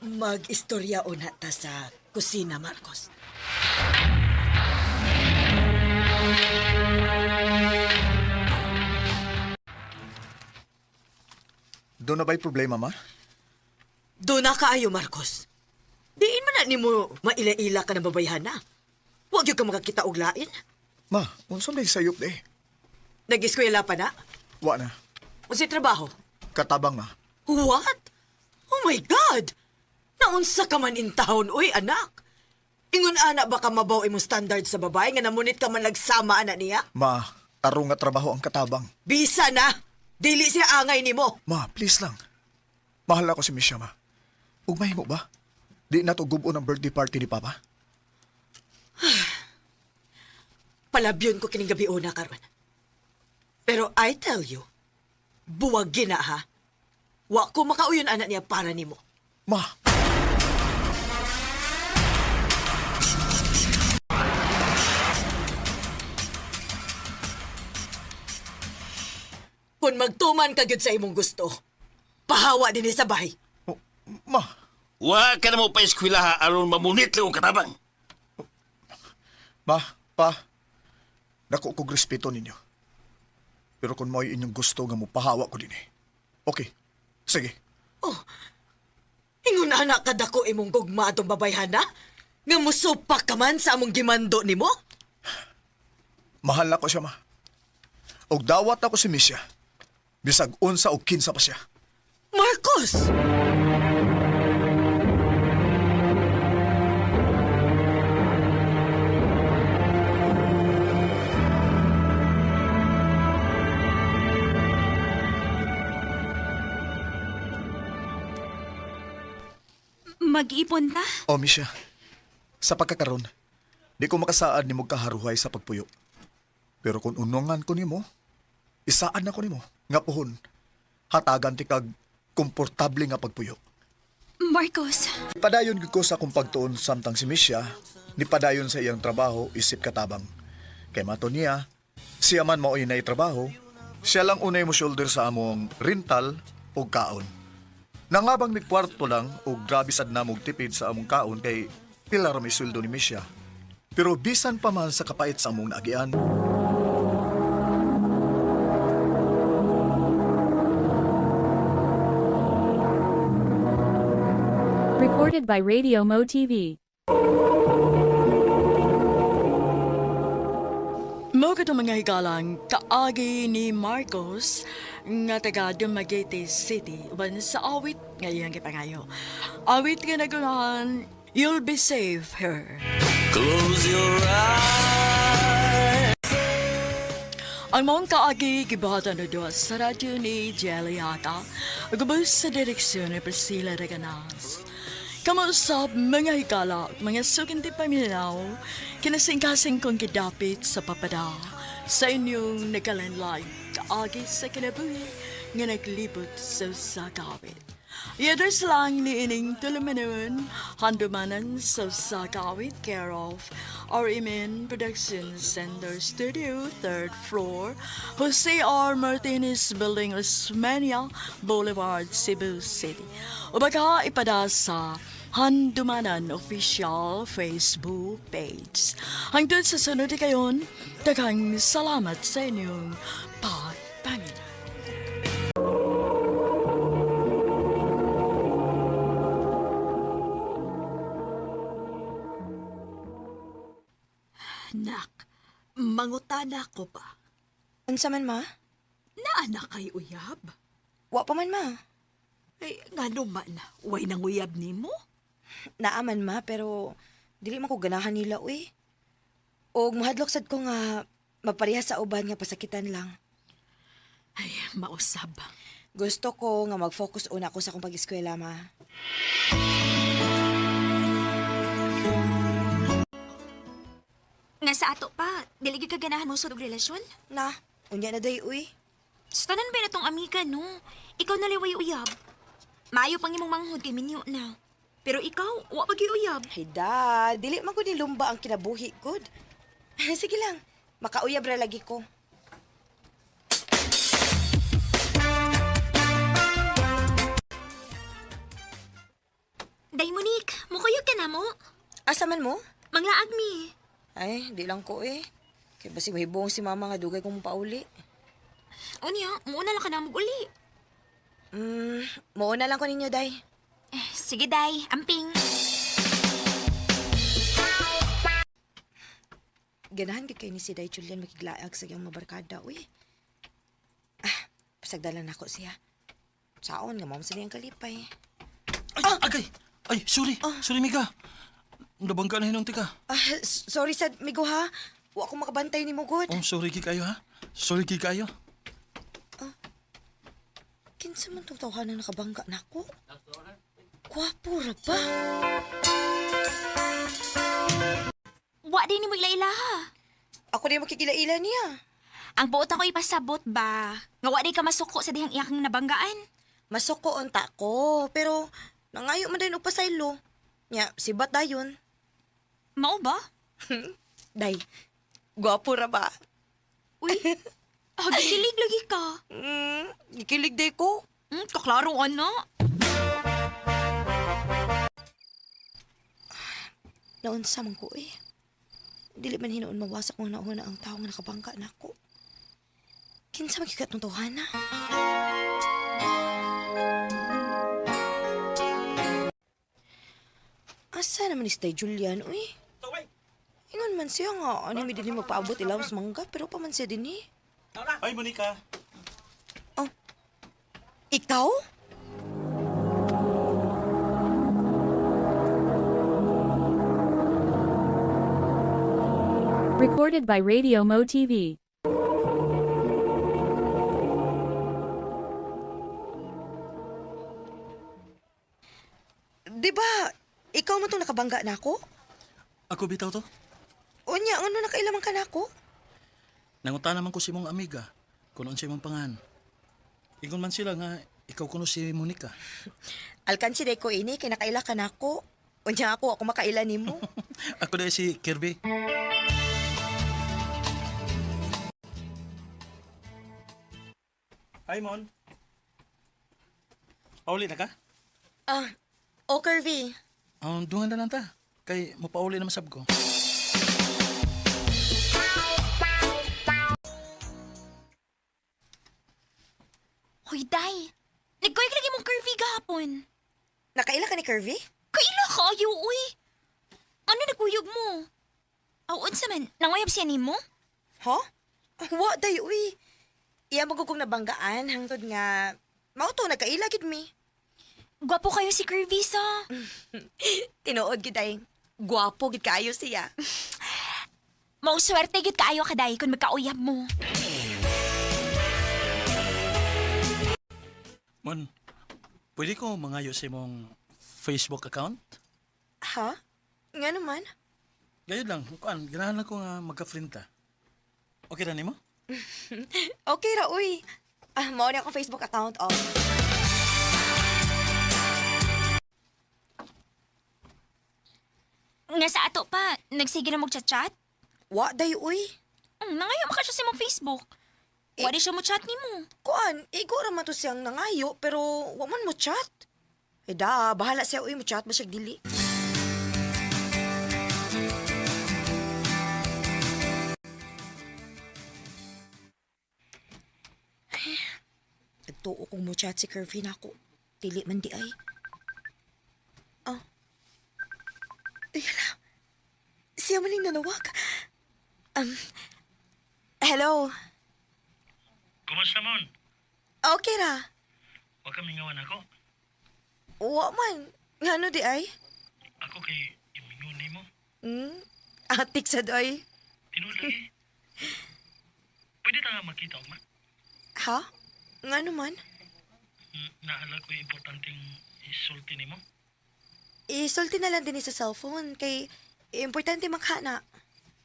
Mag-istorya una ta sa kusina, Marcos. Doon na ba'y problema, ma? Doon na kaayo, Marcos. Diin man na ni mo maila-ila ka ng babayhan na. Huwag yung ka makakita og lain. Ma, unsa may sayop de? Nag-eskwela pa na? Wa na. Unsa trabaho? Katabang, ma. What? Oh my God! Naunsa ka man in town, uy, anak. Ingon anak baka mabaw imong standard sa babae nga namunit ka man nagsama ana niya? Ma, tarong nga trabaho ang katabang. Bisa na! Dili siya angay nimo. Ma, please lang. Mahal ako si Misha, ma. Ugmay mo ba? Di na to gubo ng birthday party ni Papa? Palabyon ko kining gabi una karon. Pero I tell you, buwag gina ha. Wa ko makauyon anak niya para nimo. Ma, Kung magtuman ka gyud sa imong gusto, pahawa din sa bahay. ma, wa ka na mo pa eskwelaha aron mamunit lang ang katabang. ma, pa. Dako kog respeto ninyo. Pero kung mo'y inyong gusto nga mo pahawa ko din eh. Okay, sige. Ingon anak kadako imong gugma atong babayhan na? Nga musupak ka man sa among gimando nimo? Mahal na ko siya, ma. Og dawat ako si Misha. Bisag unsa og kinsa pa siya. Marcos! Mag-ipon ta? O, Misha. Sa pagkakaroon, Di ko makasaad ni mo kaharuhay sa pagpuyo. Pero kung unungan ko nimo, isaan na ko nimo. Nga pohon, hatagan ti kag komportable nga pagpuyo. Marcos, Padayon gid ko sa akong pagtuon samtang si Misha, ni padayon sa iyang trabaho isip katabang. Kay mato niya, siya man mao'y na trabaho, siya lang unay mo shoulder sa among rental o kaon. Nangabang ni kwarto lang o grabe sad na mog tipid sa among kaon kay pila ra may sweldo ni Misha. Pero bisan pa man sa kapait sa among naagian, Recorded by Radio Mo TV. Mo ka mga higalang kaagi ni Marcos nga taga Dumaguete City uban sa awit ngayon kipangayo. Awit nga nagunahan, you'll be safe here. Close your eyes. Ang mong kaagi gibahatan na doon sa radyo ni Jelly Hata, agabos sa direksyon ni Priscilla Reganas. Kamusap mga hikala, mga sukinti paminaw, kinasingkasing kong kidapit sa papada sa inyong nakalanlay kaagi sa kinabuhi nga naglibot sa sakawit. Yadres lang ni ining tulumanon, handumanan sa sakawit care of RMN Productions Center Studio, 3rd floor, Jose R. Martinez Building, Osmeña Boulevard, Cebu City. O baka ipada sa Handumanan Official Facebook page. Hangtod sa sunod kayon, daghang salamat sa inyong pagpangina. Nak, mangutana ko pa. Unsa man, ma? Naana kay uyab? Wa pa man, ma. Ay, nga naman, way nang uyab ni mo? Naaman, ma, pero dili man ko ganahan nila, uy. O mahadlok sad ko nga mapareha sa uban nga pasakitan lang. Ay, mausab. Gusto ko nga mag-focus una ko sa akong pag-eskwela, ma. nga sa ato pa, dili gyud ka ganahan mo sa og relasyon? Na, unya na day, uy. Stanan ba na tong amiga, no? Ikaw na liway uyab. Maayo pang imong manghod kay minyo na. Pero ikaw, wa pa gyud uyab. Ay, da, dili man ko ni lumba ang kinabuhi, good. Sige lang, makauyab ra lagi ko. Day Monique, mukuyog ka na mo. Asa man mo? Manglaag mi. Ay, di lang ko eh. Kaya basi mahibong si mama nga dugay kong pauli. Unya, muuna lang ka na uli. Mauna lang ko ninyo, day. Sige, Day. Amping. Ganahan gid kay ni si Day Julian makiglaag sa iyang mabarkada, uy. Pasagdalan ako siya. Saon nga mao sa niyang kalipay. Ay, agay! Ay, sorry. Sorry, Mika. Nabangga na hinong tika. Sorry sad, migo ha. Wa ko makabantay ni mo, good. Oh, sorry ki kayo, ha? Sorry ki kayo. Kinsa man tong tawhanan nakabangga nako? Gwapo ra ba? Wa din ni mo ila ha. Ako din makikila-ila niya. Ang buot ako ipasabot ba? Nga wa di ka masuko sa dihang iyakang nabanggaan. Masuko unta ko, pero nangayo man din og pasaylo. Nya, sibat dayon. Mao ba? Day, gwapo ra ba? Uy, hagikilig lagi ka. Gikilig day ko. Kaklaro ano? Naunsa man ko eh. Dili man hinuon mawasak mo nauna ang tao nga nakabangka na ako. Kinsa magikat ng tawhana? Asa naman ni Stay Julian, uy? Ingon man siya nga, ano mi din magpaabot ilaw sa mangga, pero pa man siya din eh. Ay, Monica. Oh, ikaw? Recorded by Radio Mo TV. Di ba, ikaw mo itong nakabangga na ako? Ako bitaw to? Unya, ano nakailamang ka na ako? Nangunta naman ko si mong amiga, kunon si mong pangan. Ingon man sila nga, ikaw kuno si Monica. Alkansi day ko ini, kay nakaila ka na ako. Unya ako makaila nimo. Ako dahil si Kirby. Hi, Mon. Pauli na ka? Curvy. Dungan na lang ta. Kay mapauli na masab ko. Hoy, day. Nagkuyog lagi mong curvy gahapon. Nakaila ka ni Curvy? Kaila ka, ayo, uy. Ano nagkuyog mo? Awon sa man, nanguyab siya ni mo? Ha? Wa day, uy. Iya magugong nabanggaan hangtod nga mauto nagkaila gid mi. Gwapo kayo si Curvy sa. Tinuod gid ay. Gwapo gid kaayo siya. Mauswerte gid kaayo ka, day, kung magkauyab mo. Mon, pwede ko mangayo sa imong Facebook account? Ha? Nga naman? Gayod lang, kuan, ganahan lang ko nga magka-friend ta. Okay na nimo? Okay ra, uy. Mao na akong Facebook account, oh. Nga sa ato pa, nagsige na mag-chat-chat? Wa, day, uy. Nangayo maka siya sa mong Facebook. Wa di siya mo chat ni mo. Kuan, igo raman to siyang nangayo, pero wa man mo chat. Bahala siya, uy, mo chat ba siya dili. Nagtuo kong mo chat si Curvy na ako. Dili man di ay. Ayala. Siya maning nanawag. Hello. Kumusta, Mon? Okay ra. Huwag kang mingawan ako. Wa man. Ngano di ay? Ako kay imingunay mo. Atik sa doy. Tinuod lagi. Pwede ta nga magkita og man. Ha? Ngano man? Naala ko yung importanteng isulti ni mo. Isulti na lang din sa cellphone kay importante makhana.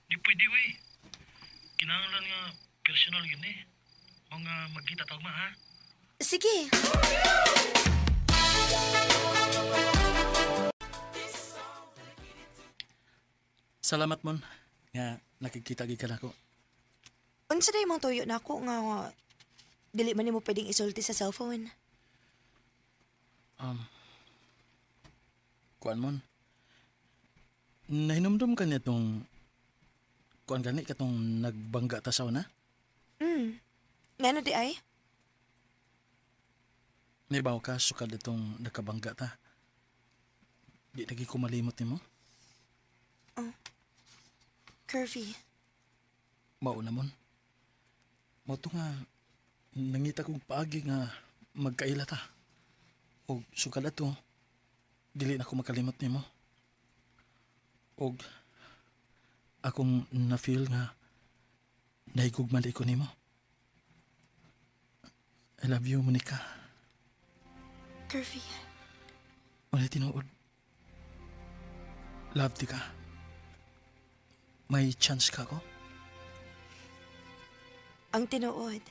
Di pwede, wey. Kinahanglan nga personal yun eh. Mga magkita tawag ma, ha? Sige. Salamat, Mon. Nga, nakikita ka na ko. Unsa day mong tuyo na ako nga dili man nimo pwedeng isulti sa cellphone. Kuan, Mon. Nahinumdum ka niya tong kuan gani katong nagbangga ta sa una? Ngano di ay? May bawa ka sukad itong nakabangga ta. Di lagi ko malimot ni mo. Curvy. Mauna, Mon. Mao to nga nangita kong paagi nga magkaila ta. Og sukad ato dili na ko makalimot nimo. Og akong na-feel nga nahigugman ko nimo. I love you, Monica. Curvy. Wala tinuod. Love di ka. May chance ka ko? Ang tinuod.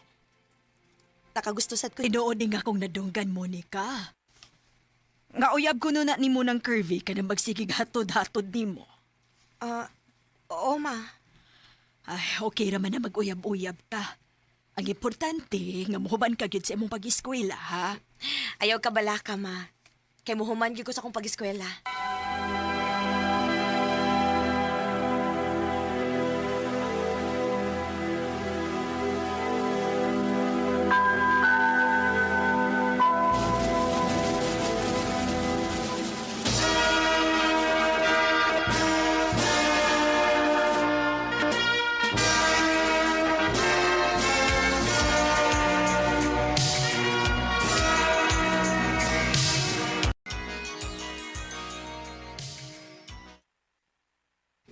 Nakagustusad ko. Tinuod nga akong nadunggan, Monica. Nga uyab ko na ni mo ng Curvy ka na magsigig hatod-hatod ni mo. Oo, ma. Ay, okay raman na mag-uyab-uyab ka. Ang importante, nga muhuban ka gid sa imong pag-eskwela, ha? Ayaw ka bala ka, ma. Kay muhuman gyud ko sa akong pag-eskwela.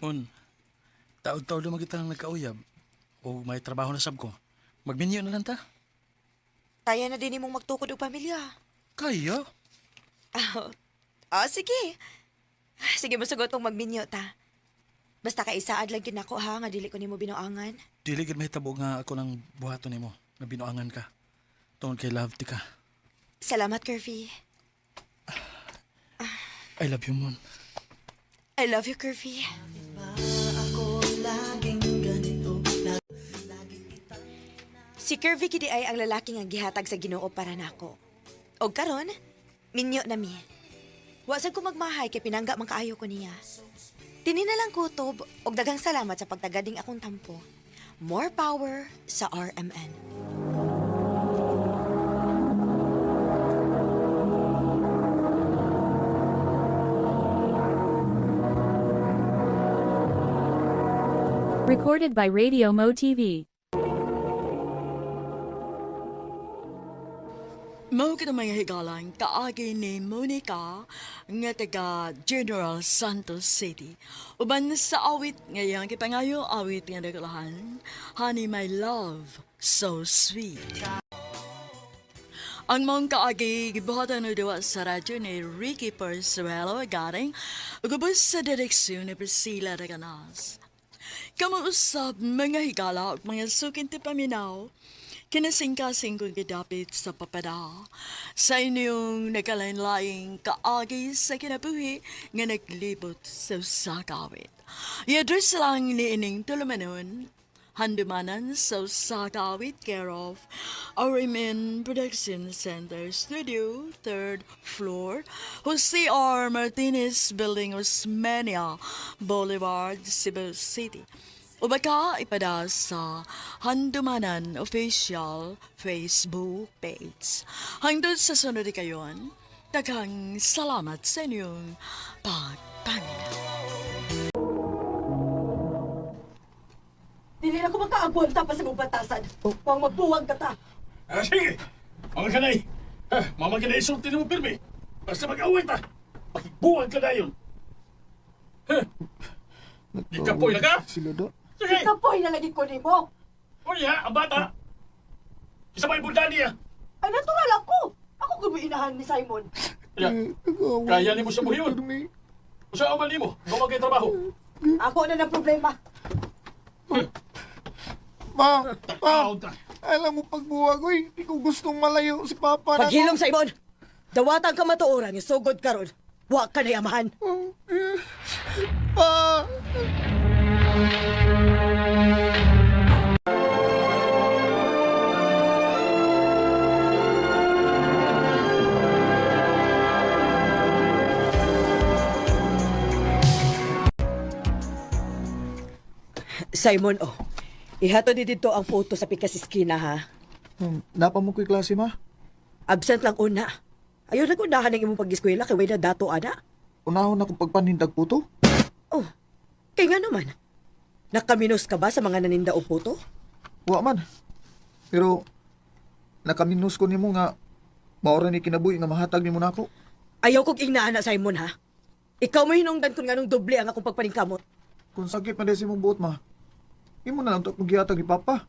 Mon, taod-taod naman kitang nagkauyab. O may trabaho na sab ko. Magminyo na lang ta. Kaya na din imong magtukod og pamilya. Kaya? Sige. Sige, masugot kong magminyo ta. Basta kaisaad lang gid nako ha nga dili ko nimo binuangan. Dili gid mahitabo nga ako ng buhaton nimo nga binuangan ka. Tungod kay love ti ka. Salamat, Curvy. I love you, Mon. I love you, Curvy. Si Curvy kidi ay ang lalaki nga gihatag sa Ginoo para nako. Og karon, minyo na mi. Wa sad ko magmahay kay pinangga man kaayo ko niya. Tini na lang kutob og daghang salamat sa pagtagading akong tampo. More power sa RMN. Recorded by Radio Mo TV. Mao ka na mga higalang kaagi ni Monica nga taga General Santos City. Uban sa awit ngayang kipangayo awit nga nagalahan, Honey My Love, So Sweet. Ang mong kaagi gibuhatan na diwa sa radyo ni Ricky Persuelo garing ugubos sa direksyon ni Priscilla Reganas. Kamuusap mga higala at mga sukin ti paminaw, kinasingkasing kong gidapit sa papada sa inyong nagkalain-laing kaagi sa kinabuhi nga naglibot sa sakawit. I-address lang ni ining tulumanon, handumanan sa sakawit care of RMN Production Center Studio, 3rd floor, Jose R. Martinez Building, Osmeña Boulevard, Cebu City. O baka ipada sa Handumanan Official Facebook page. Hangtod sa sunod kayon, daghang salamat sa inyong pagpangina. Dili na ko makaagwanta pa sa mong batasan. Huwag magbuwag ka ta. Sige! Mga kanay! Mama kanay isulti mo pirmi. Basta mag-away ta. Pakibuhan ka na yun. Ikapoy na ka? Sila da. Sige! Kapoy na lagi ko nimo. Kuya, ang bata. Isa pa yung buldan niya. Ay, natural ako. Ako gumiinahan ni Simon. Kaya ni mo siya buhiyon. Usa ang mali mo. Ikaw magkay trabaho. Ako na ng problema. Ma, alam mo pagbuwag, oy. Hindi ko gustong malayo si Papa na. Paghilom, Simon. Dawatan ka matuoran yung sugod karon. Wa ka na yamahan. Pa! Simon, oh. Ihato ni dito ang photo sa pikas iskina, ha? Napa mo ko'y klase, ma? Absent lang una. Ayaw na kunahan ng imong pag-eskwela kay way na dato, ana. Unahon ako pagpanindag puto. Oh, kay nga naman. Nakaminos ka ba sa mga naninda o photo? Wa man. Pero, nakaminos ko nimo nga, maura ni kinabuhi nga mahatag nimo nako. Ayaw kong ingnaana, Simon, ha? Ikaw mo hinungdan kung nganong doble ang akong pagpaningkamot. Kung sakit man desi mong buot, ma. Imo na lang ito kung gihatag ni Papa.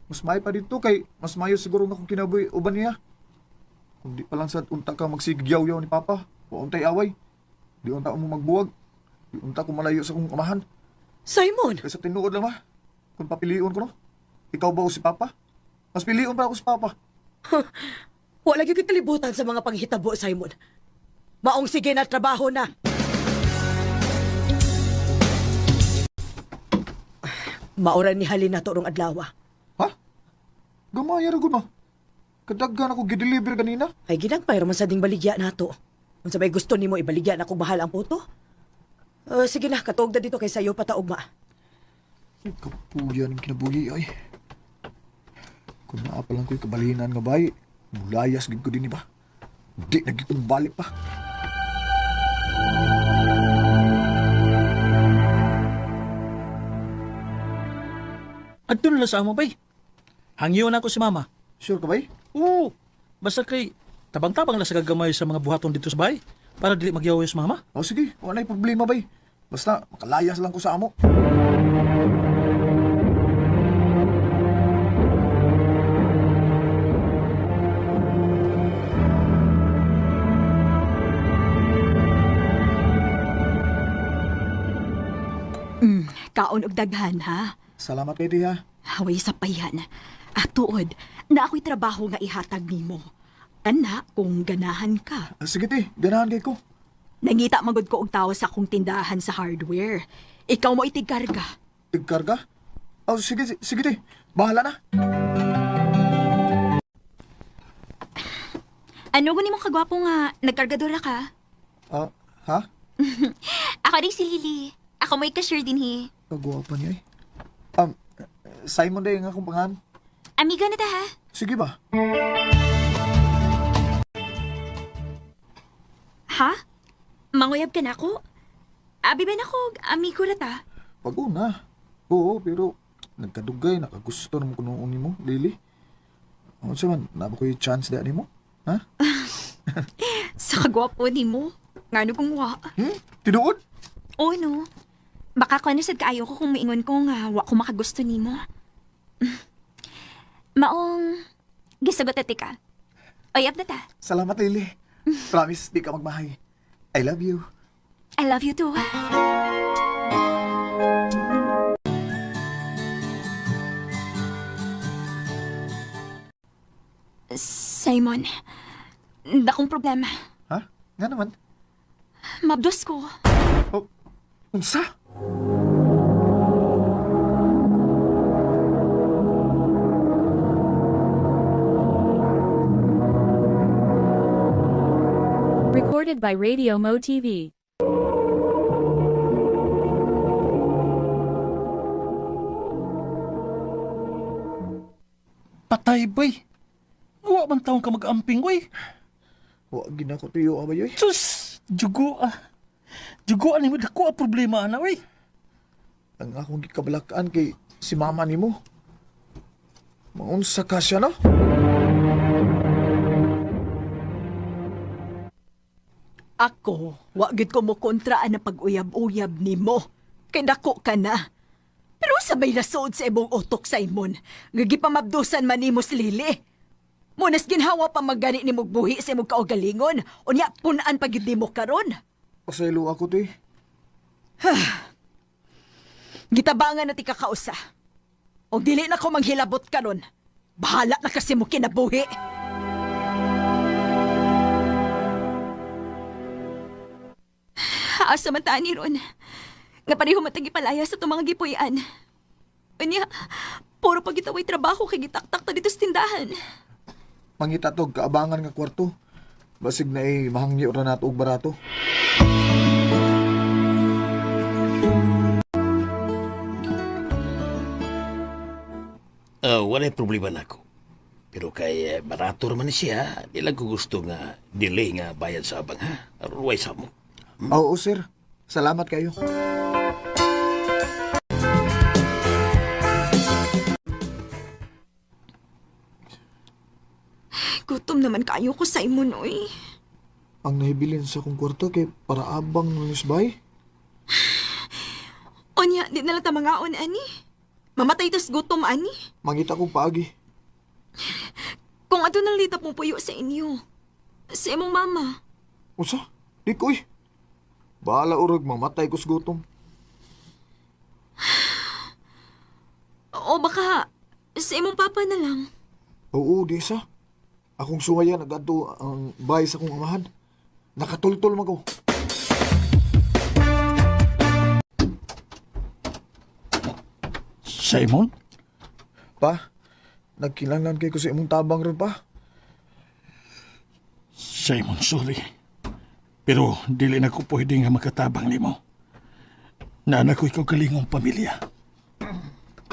Mas may pa dito kay mas mayo siguro na kung kinabuhi uban niya. Kung di pa lang sa unta ka magsigyaw-yaw ni Papa, o untay away. Di unta mo magbuwag. Di unta ko malayo sa kong amahan. Simon! Kaysa tinuod lang, ma. Kung papiliun ko, no? Ikaw ba o si Papa? Mas piliun pa ako si Papa. Wala gyud kalibutan sa mga panghitabo, Simon. Maong sige na trabaho na. Mauran ni halin na torong adlawa. Ha? Gamaya ra gud, ma. Kadaggan ako gideliver kanina. Ay ginagpay raman sa ding baligya nato. Kung sabay gusto nimo ibaligya na kog mahal ang puto. Sige na, katuog na dito kay sayo pataog, ma. Kapuyan ang kinabuhi, ay. Kung naa pa lang ko'y kabalinan nga bay, mulayas gid ko din, ba? Di na gid ko balik pa. Adto na lang sa amo, bay. Hangyo na ako si mama. Sure ka, bay? Oo. Basta kay tabang-tabang lang sa gagamay sa mga buhaton dito sa bahay para dili magyaway sa mama. O sige, wala problema, bay. Basta makalayas lang ko sa amo. Kaon og daghan, ha? Salamat kay ti ha. Haway sa payan. Tuod, na ako'y trabaho nga ihatag nimo. Ana, kung ganahan ka. Sige ti, ganahan kay ko. Nangita magod ko og tao sa akong tindahan sa hardware. Ikaw mo itigkarga. Tigkarga? Sige, sige ti. Bahala na. Ano gani mong kagwapo nga nagkargadora ka? Ha? Ako rin si Lily. Ako may cashier din hi. Kagwapa niya eh. Simon day nga akong pangan. Amiga na ta ha? Sige ba? Ha? Manguyab ka na ako? Abi ba na ako? Amigo na ta? Pag-una. Oo, pero nagkadugay, nakagusto naman ko noon mo, Lily. Ano siya man, naba ko yung chance dahil mo? Ha? Sa kagwapo ni mo. Ngano kong wa? Tinuod? Oo no. Baka ko ano sad kaayo ko kung maingon ko nga wa ko makagusto ni mo. Maong gisagot ati ka. Oyab na ta. Salamat, Lily. Promise, di ka magmahay. I love you. I love you too. Simon, dakong problema. Ha? Nga naman. Mabdos ko. Unsa? Recorded by Radio Mo TV. Patay, bay. Wa man taong ka mag-amping, way. Wa gina ko tuyo abayoy. Sus, jugo ah. Jugo ani mo dako ang problema ana, way. Ang akong gikabalakaan kay si mama nimo. Maunsa ka siya, no? Ako, wa gid ko mo kontraan na pag-uyab-uyab nimo. Kay dako ka na. Pero sa may lasod sa ibong utok, Simon, nga gipamabdusan man nimo si Lily. Munas ginhawa pa magani ni buhi sa imong kaugalingon. Unya punaan pa gyud nimo karon. Pasaylo ako, ti. Gitabangan na ti kakausa. O dili na ko manghilabot karon. Bahala na kasi mo kinabuhi. Asa man taan ni ron. Nga pareho matagi palaya sa tumang gipuy-an. Unya, puro pagitaway trabaho kay gitaktak ta dito sa tindahan. Mangitatog kaabangan nga kwarto. Basig na mahangyo ra nato og barato. Walay problema na ako. Pero kay barato naman ni siya, di lang ko gusto nga delay nga bayad sa abang ha. Ruway sa mo. Oo, sir. Salamat kayo. Gutom naman kayo ko, Simon, oy. Ang nahibilin sa kong kwarto kay para abang ng nisbay. Onya, di na lang ta mangaon, ani. Mamatay tas gutom, ani. Mangita kong paagi. Kung ato nang lita pong puyo sa inyo. Sa imong mama. Usa? Di ko eh. Bahala urag, mamatay ko sa gutom. O baka sa imong papa na lang. Oo, di sa. Akong suwaya nagato ang bahay sa kong amahan. Nakatultol man ko. Simon? Pa, nagkinanglan kay ko sa imong tabang ron pa. Simon, sorry. Pero dili na ko pwede nga makatabang nimo. Naanak ko ikaw kalingong pamilya.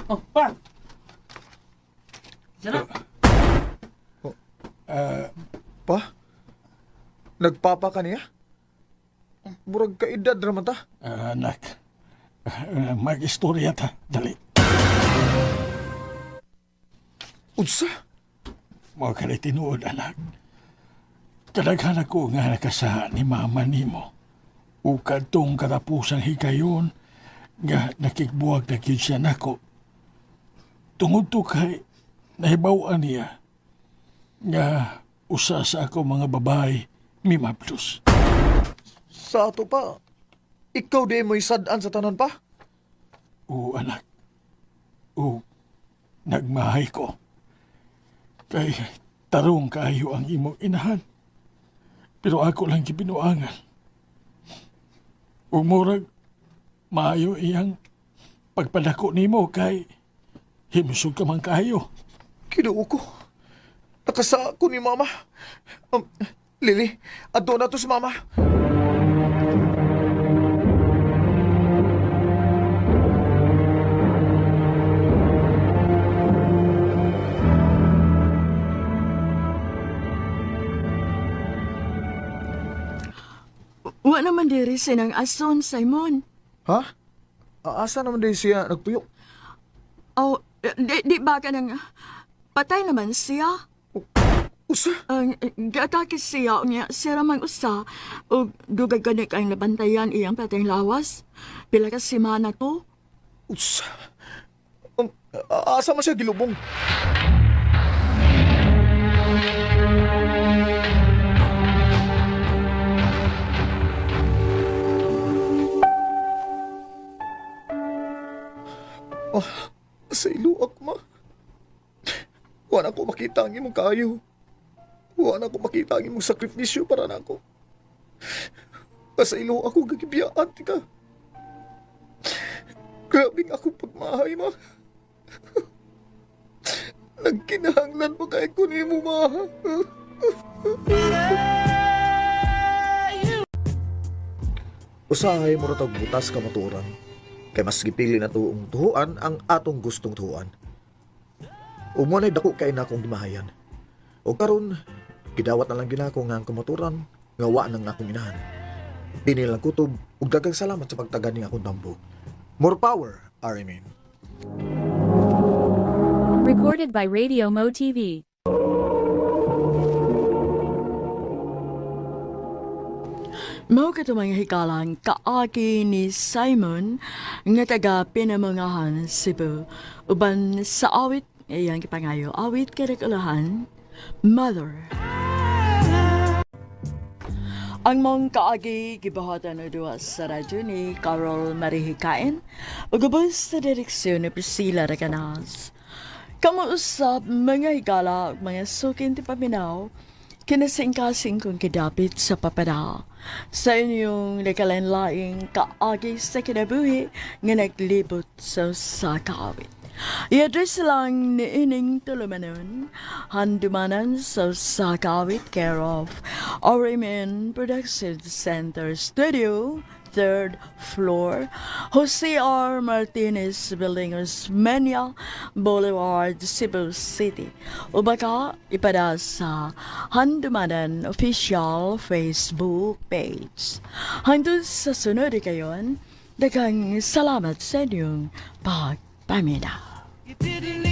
Oh, pa. Sana. Pa, nagpapa ka niya? Murag kaedad raman ta. Anak, mag-istorya ta, dali. Unsa? Mga ka na tinuod, anak. Kadaghan ako nga nakasaha ni mama nimo. Ukad tong katapusang higayon nga nakikbuwag na gyud siya nako. Tungod to kay nahibawan niya nga usa sa ako mga babae mimablos. Sa ato pa, ikaw di mo'y sadaan sa tanan pa? O anak, o nagmahay ko. Kay tarong kaayo ang imong inahan. Pero ako lang gibinuangan. Umurag, maayo iyang pagpadako nimo kay himusog ka man kaayo. Kinuo ko. Nakasa ko ni Mama. Lily, adto na to si Mama. Wa naman diri sinang ason, Simon. Ha? Asa naman din siya nagpuyok? Oh, di ba ka nang patay naman siya? Usa? Ang gatake siya niya siya ramang usa o dugay ganik ang nabantayan iyang patay lawas. Pila ka simana to? Usa? Asa man siya gilubong? Oh, sa iluak, ma. Wala ko makita ang imong kayo. Wala ko makita ang imong sakripisyo para nako. Sa ilo ako gagibiyaan, tika. Grabing ako pagmahay, ma. Nagkinahanglan mo kay ko ni mo, ma. Usahay mo ratag butas ka maturan. Kay mas gipili na tuong tuhuan ang atong gustong tuhuan. Umunay dako kay na akong gimahayan. O karon, gidawat na lang ginako nga ang kamaturan, ngawa ng akong inahan. Dinilang kutob, ug daghang salamat sa pagtagan ning akong dambo. More power, Arimin. Recorded by Radio Mo TV. Mao ka mga hikalang kaagi ni Simon nga taga Pinamungahan, Cebu. Uban sa awit, iyang gipangayo, awit karakulahan, Mother. Ang mong kaagi gibahatan na duwa sa radyo ni Carol Marihikain o gabos sa direksyon ni Priscilla Raganas. Kamuusap mga higala mga sukin ti paminaw kinasing-kasing kong kidapit sa papada sa inyong nakalanlaing kaagi sa kinabuhi nga naglibot sa sakawit. I-address lang ni Ining Tulumanon, handumanan sa sakawit care of Orimin Production Center Studio, 3rd floor, Jose R. Martinez Building, Osmeña Boulevard, Cebu City. O baka ipada sa Handumanan Official Facebook page. Hangtod sa sunod kayon, daghang salamat sa inyong pagpamina. You didn't